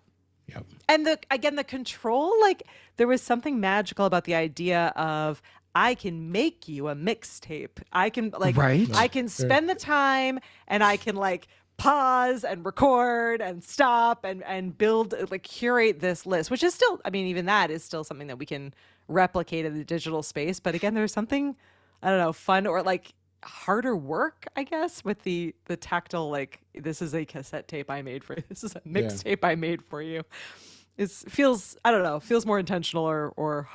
And the control, like, there was something magical about the idea of, I can make you a mixtape. I can I can spend the time, and I can like pause and record and stop and build, like, curate this list, which is still, I mean, even that is still something that we can replicate in the digital space. But again, there's something, I don't know, fun or like harder work, I guess, with the tactile, like, this is a cassette tape I made for you. This is a mixtape I made for you. Feels more intentional or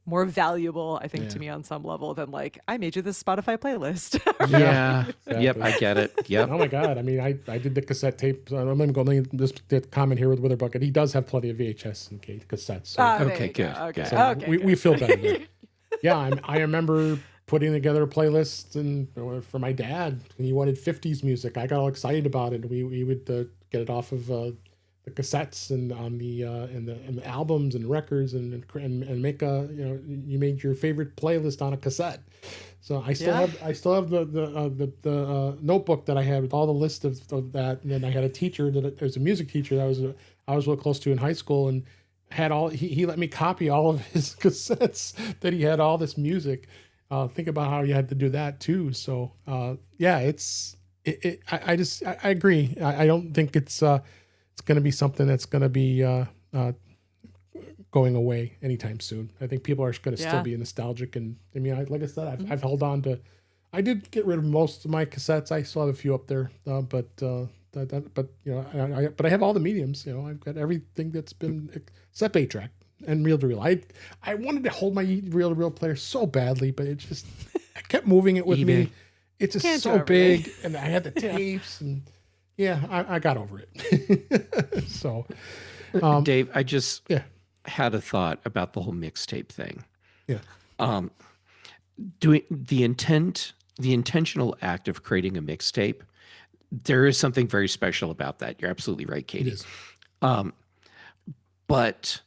more valuable, I think, to me on some level than like, I made you this Spotify playlist. Exactly. Yep, I get it. Yep. Oh my God. I mean, I did the cassette tape. I'm going to go this comment here with Witherbucket. He does have plenty of VHS and cassettes. So. Okay, good. Okay. So Okay. We feel better there. I remember putting together a playlist for my dad. He wanted 50s music. I got all excited about it. We would get it off of the cassettes and on the and the albums and records and make a you made your favorite playlist on a cassette. So I still have the notebook that I had with all the list of that. And then I had a teacher that was a music teacher that I was real close to in high school, and had all he let me copy all of his cassettes that he had all this music. Think about how you had to do that too. So yeah, I agree. I don't think it's going to be something that's going to be going away anytime soon. I think people are going to still be nostalgic, and I mean, like I said, I've held on to. I did get rid of most of my cassettes. I still have a few up there, but I have all the mediums. I've got everything that's been except 8-track and reel to reel. I wanted to hold my reel to reel player so badly, but it just I kept moving it with me. It's just so big, and I had the tapes, and yeah, I got over it. So, Dave, I just had a thought about the whole mixtape thing. Yeah. Doing the intentional act of creating a mixtape, there is something very special about that. You're absolutely right, Katie. It is. But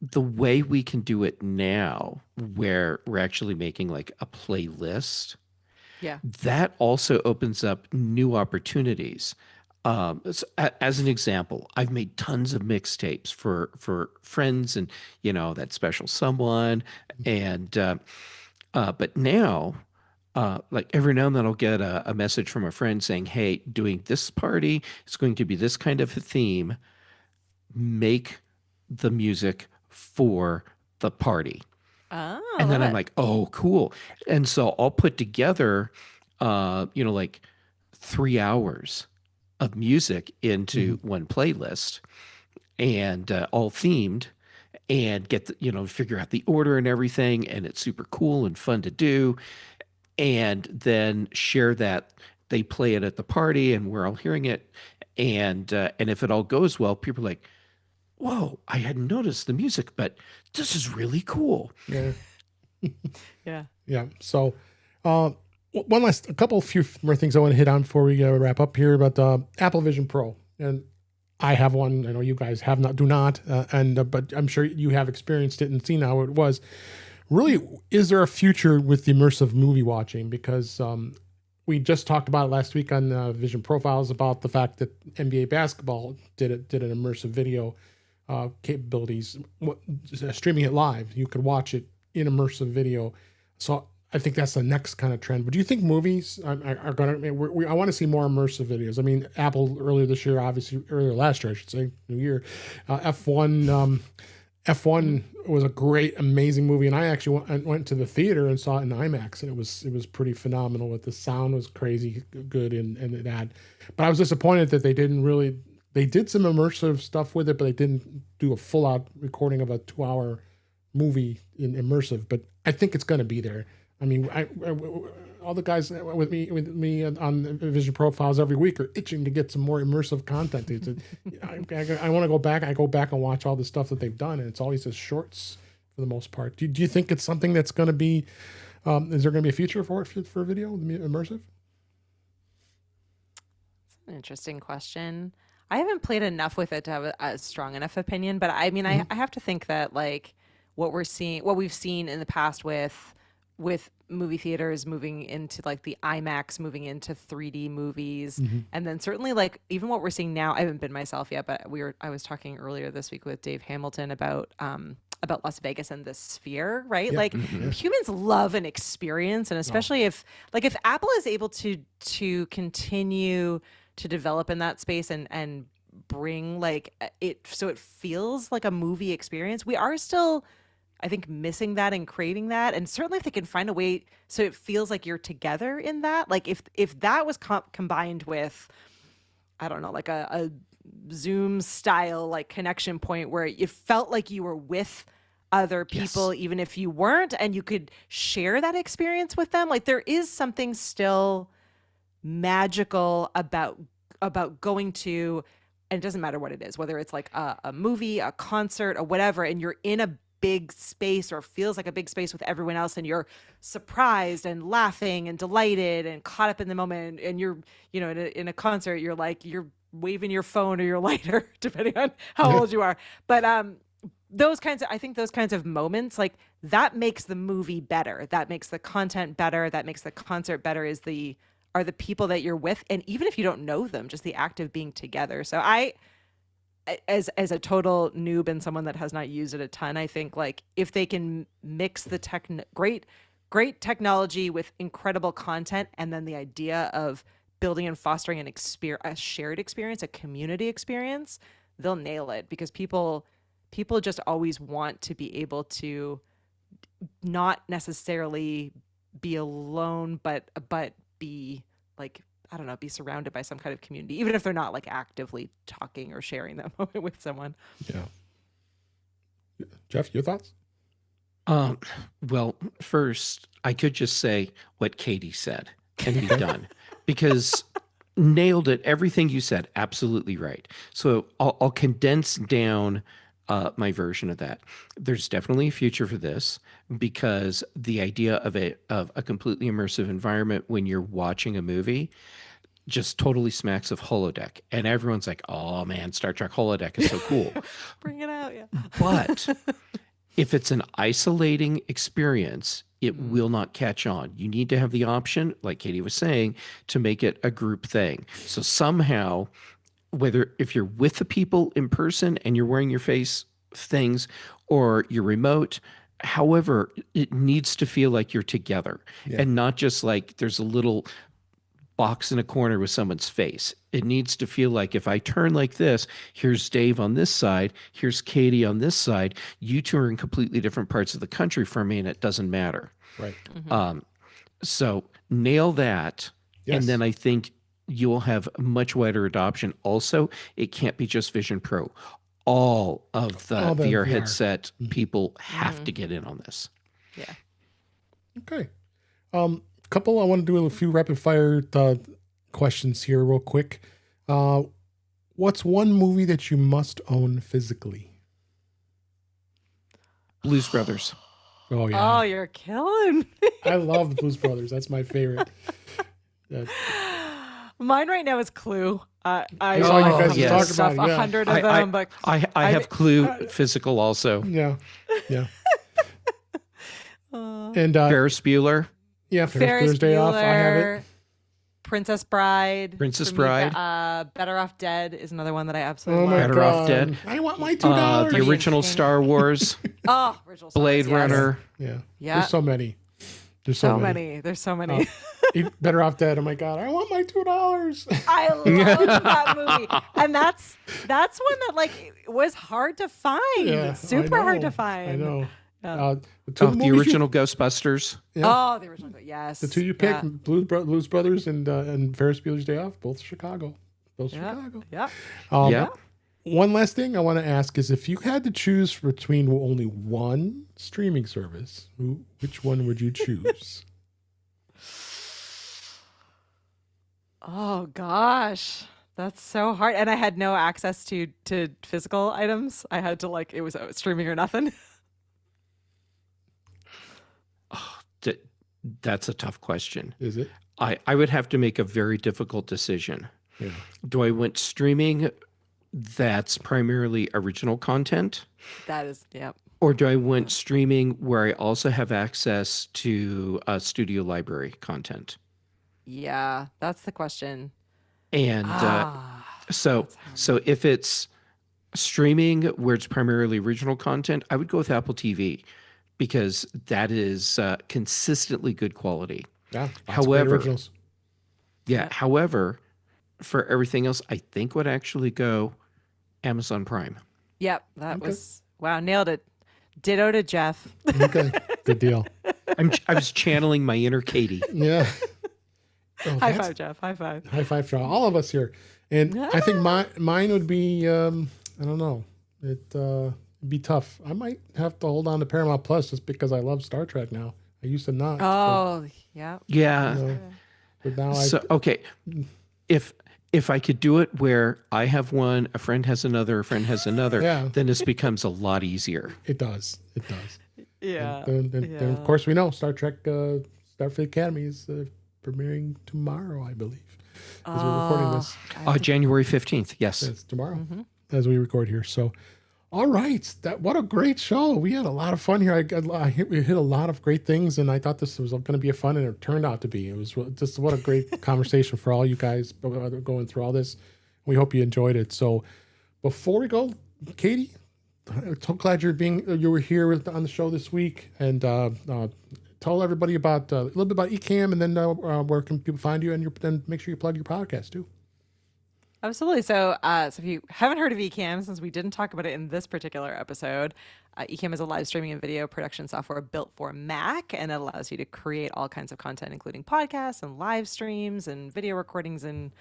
the way we can do it now, where we're actually making like a playlist, that also opens up new opportunities. As an example, I've made tons of mixtapes for friends and that special someone, and but now, like every now and then I'll get a message from a friend saying, "Hey, doing this party, it's going to be this kind of a theme. Make the music for the party." Oh, And then I'm like, "Oh, cool." And so I'll put together, like 3 hours of music into one playlist, and all themed, and get figure out the order and everything, and it's super cool and fun to do, and then share that. They play it at the party, and we're all hearing it, and if it all goes well, people are like, "Whoa, I hadn't noticed the music, but this is really cool." Yeah. Yeah. So, a few more things I want to hit on before we wrap up here about the Apple Vision Pro. And I have one. I know you guys do not. But I'm sure you have experienced it and seen how it was. Really, is there a future with the immersive movie watching? Because we just talked about it last week on Vision Profiles about the fact that NBA basketball did an immersive video capabilities, streaming it live. You could watch it in immersive video. So I think that's the next kind of trend. But do you think movies are going to? I want to see more immersive videos. I mean, Apple earlier last year, I should say, new year, F1. F1 was a great, amazing movie, and I actually went to the theater and saw it in IMAX, and it was pretty phenomenal. With the sound was crazy good, and it had. But I was disappointed that they didn't really. They did some immersive stuff with it, but they didn't do a full out recording of a 2-hour movie in immersive. But I think it's going to be there. I mean, all the guys with me on Vision Profiles every week are itching to get some more immersive content. I want to go back. I go back and watch all the stuff that they've done, and it's always just shorts for the most part. Do you think it's something that's going to be? Is there going to be a future for it for video immersive? That's an interesting question. I haven't played enough with it to have a strong enough opinion, but I mean, I have to think that like what we've seen in the past with movie theaters moving into like the IMAX, moving into 3D movies, and then certainly like even what we're seeing now. I haven't been myself yet, but I was talking earlier this week with Dave Hamilton about Las Vegas and the Sphere, right? Yeah. Like humans love an experience, and especially if Apple is able to continue to develop in that space and bring like it so it feels like a movie experience. We are still, I think, missing that and craving that. And certainly if they can find a way so it feels like you're together in that, like if that was combined with, I don't know, like a Zoom style like connection point where it felt like you were with other people, even if you weren't, and you could share that experience with them. Like there is something still magical about going to, and it doesn't matter what it is, whether it's like a movie, a concert, or whatever, and you're in a big space or feels like a big space with everyone else, and you're surprised and laughing and delighted and caught up in the moment, and you're in a concert, you're waving your phone or your lighter, depending on how old you are. But I think those kinds of moments, like that makes the movie better. That makes the content better. That makes the concert better are the people that you're with. And even if you don't know them, just the act of being together. So as a total noob and someone that has not used it a ton, I think like if they can mix the great technology with incredible content, and then the idea of building and fostering a shared experience, a community experience, they'll nail it, because people just always want to be able to not necessarily be alone, but be like, I don't know, be surrounded by some kind of community, even if they're not like actively talking or sharing that moment with someone. Yeah. Jeff, your thoughts? Well, first, I could just say what Katie said and be done, because nailed it. Everything you said, absolutely right. So I'll condense down my version of that. There's definitely a future for this, because the idea of a completely immersive environment when you're watching a movie just totally smacks of holodeck, and everyone's like, "Oh man, Star Trek holodeck is so cool." Bring it out, yeah. But if it's an isolating experience, it will not catch on. You need to have the option, like Katie was saying, to make it a group thing. So somehow, whether if you're with the people in person and you're wearing your face things, or you're remote, however, it needs to feel like you're together, and not just like there's a little box in a corner with someone's face. It needs to feel like if I turn like this, here's Dave on this side, here's Katie on this side. You two are in completely different parts of the country for me, and it doesn't matter. Right. So nail that, Yes. and then I think you'll have much wider adoption. Also, it can't be just Vision Pro. All of the All the VR VR. headset people have to get in on this. Yeah. Okay. Couple, I want to do a few rapid fire questions here real quick. What's one movie that you must own physically? Blues Brothers. Oh yeah. Oh, you're killing me. I love Blues Brothers. That's my favorite. Mine right now is Clue. I saw you guys yes. talk stuff, about it, yeah. 100 of them, but I have Clue physical also. Yeah. And Ferris Bueller. yeah, Ferris Thursday off. I have it. Bueller, Princess Bride. Princess For me, Bride. Better Off Dead is another one that I Oh absolutely my love. Better Off God. Dead. I want my $2. The original Star Wars. Oh, original Star Blade Wars, yes. Runner. Yeah. Yeah. There's so many. There's So many. There's so many. Better Off Dead. Oh my God. I want my $2. I love that movie, and that's one that like was hard to find. Yeah, Super I hard know. to find. I know. Yeah. Two Oh, of the movies original Ghostbusters. Oh, the original. Yes. The two you picked, Blues Brothers and Ferris Bueller's Day Off, both Chicago. Both Yeah. Chicago. Yeah. Yeah. One last thing I want to ask is, if you had to choose between only one streaming service, which one would you choose? Oh gosh, that's so hard. And I had no access to physical items. I had to like, it was streaming or nothing. That's a tough question. Is it? I would have to make a very difficult decision. Yeah. Do I want streaming that's primarily original content? That is, yeah. Or do I want streaming where I also have access to studio library content? Yeah, that's the question. And so if it's streaming where it's primarily original content, I would go with Apple TV, because that is consistently good quality. Yeah. lots of great However, originals. Yeah. However, for everything else, I think would actually go Amazon Prime. Yep, that was, wow, nailed it. Ditto to Jeff. Okay. Good deal. I was channeling my inner Katie. Yeah. Oh, High that's- five, Jeff. High five. High five to all of us here. And I think mine would be, I don't know. It'd be tough. I might have to hold on to Paramount Plus just because I love Star Trek now. I used to not. Oh, yeah. Yeah. But now So okay, if I could do it where I have one, a friend has another, a friend has another, Yeah. then this becomes a lot easier. it does. It does. Yeah. And of course we know Star Trek Starfleet Academy is premiering tomorrow, I believe. as we're recording this. January 15th. Yes. It's tomorrow as we record here. So, all right. What a great show. We had a lot of fun here. We hit a lot of great things, and I thought this was going to be a fun, and it turned out to be. It was just what a great conversation for all you guys going through all this. We hope you enjoyed it. So before we go, Katie, I'm so glad you were here on the show this week, and tell everybody about a little bit about Ecamm, and then where can people find you, and then make sure you plug your podcast too. Absolutely. So, so if you haven't heard of Ecamm, since we didn't talk about it in this particular episode, Ecamm is a live streaming and video production software built for Mac, and it allows you to create all kinds of content, including podcasts and live streams and video recordings in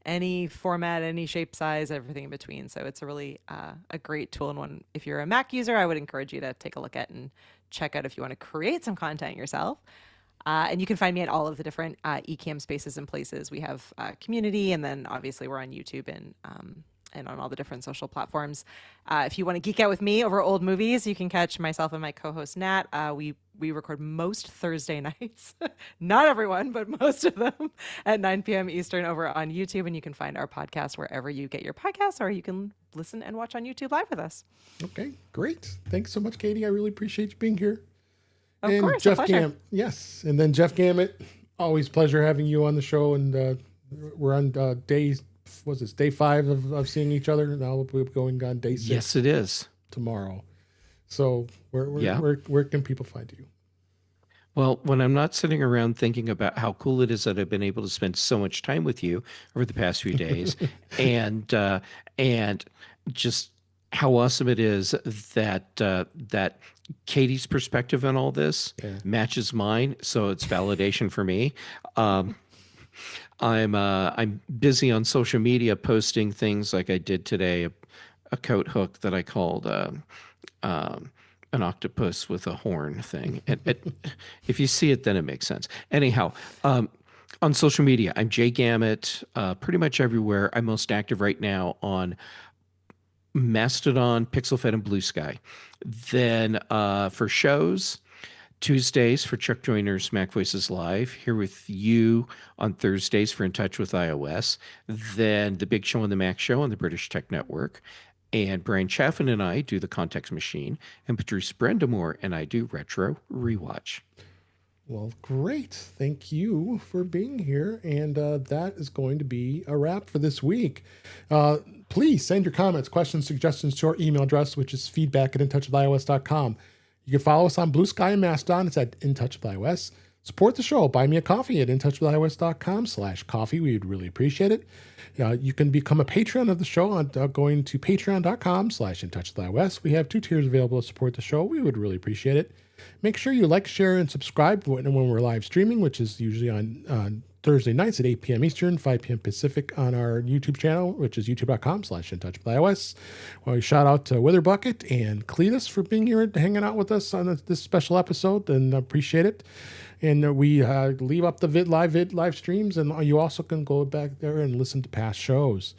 any format, any shape, size, everything in between. So it's a really a great tool. And one, if you're a Mac user, I would encourage you to take a look at and check out if you want to create some content yourself. And you can find me at all of the different Ecamm spaces and places. We have community, and then obviously we're on YouTube and on all the different social platforms. If you want to geek out with me over old movies, you can catch myself and my co-host Nat. We record most Thursday nights, not everyone, but most of them at 9 p.m. Eastern over on YouTube. And you can find our podcast wherever you get your podcasts, or you can listen and watch on YouTube live with us. Okay, great. Thanks so much, Katie. I really appreciate you being here. Of course, Jeff a pleasure. yes. And then Jeff Gamet, always pleasure having you on the show. And we're on day 5 of seeing each other. Now we're going on day 6. Yes, it is. Tomorrow. So where can people find you? Well, when I'm not sitting around thinking about how cool it is that I've been able to spend so much time with you over the past few days, and just how awesome it is that Katie's perspective on all this matches mine, so it's validation for me. I'm busy on social media posting things like I did today, a coat hook that I called an octopus with a horn thing. If you see it, then it makes sense. Anyhow, on social media, I'm Jay Gamet, pretty much everywhere. I'm most active right now on Mastodon, PixelFed, and Blue Sky. Then for shows, Tuesdays for Chuck Joyner's Mac Voices Live, here with you on Thursdays for In Touch with iOS. Then the Big Show on the Mac Show on the British Tech Network. And Brian Chaffin and I do The Context Machine, and Patrice Brendamore and I do Retro Rewatch. Well, great. Thank you for being here. And that is going to be a wrap for this week. Please send your comments, questions, suggestions to our email address, which is feedback@intouchwithios.com. You can follow us on Blue Sky and Mastodon. It's at In Touch with iOS. Support the show. Buy me a coffee at intouchwithios.com/coffee. We would really appreciate it. You can become a patron of the show on going to patreon.com/intouchwithios. We have 2 tiers available to support the show. We would really appreciate it. Make sure you like, share, and subscribe when we're live streaming, which is usually on Thursday nights at 8 p.m. Eastern, 5 p.m. Pacific on our YouTube channel, which is youtube.com/intouchwithios. Well, we shout out to Witherbucket and Cletus for being here and hanging out with us on this special episode, and appreciate it. And we leave up the live streams, and you also can go back there and listen to past shows.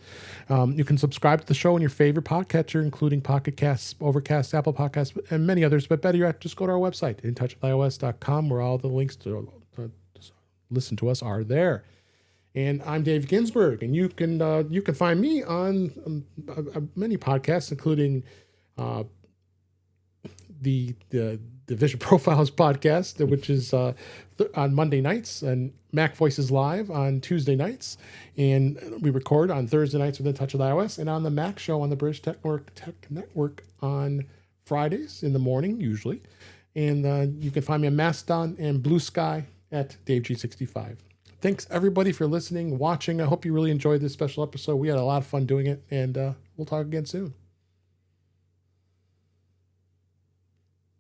You can subscribe to the show in your favorite podcatcher, including Pocket Casts, Overcast, Apple Podcasts, and many others. But better yet, just go to our website, intouchwithios.com, where all the links to listen to us are there. And I'm Dave Ginsburg, and you can find me on many podcasts, including the Vision Profiles podcast, which is on Monday nights, and Mac Voices Live on Tuesday nights, and we record on Thursday nights with In Touch with iOS, and on the Mac Show on the British Tech Network on Fridays in the morning usually. And you can find me on Mastodon and Blue Sky at DaveG65. Thanks everybody for listening, watching. I hope you really enjoyed this special episode. We had a lot of fun doing it, and we'll talk again soon.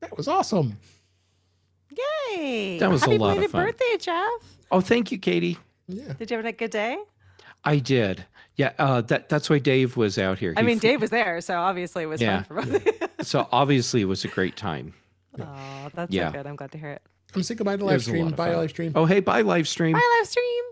That was awesome. Yay! That was Happy a lot of belated fun. birthday, Jeff. Oh, thank you, Katie. Yeah. Did you have a good day? I did. Yeah, that's why Dave was out here. I mean, Dave was there, so obviously it was fun for both of you. So obviously it was a great time. Oh, that's so good. I'm glad to hear it. I'm saying goodbye to live stream. Bye, live stream. Oh, hey, bye, live stream. Bye, live stream.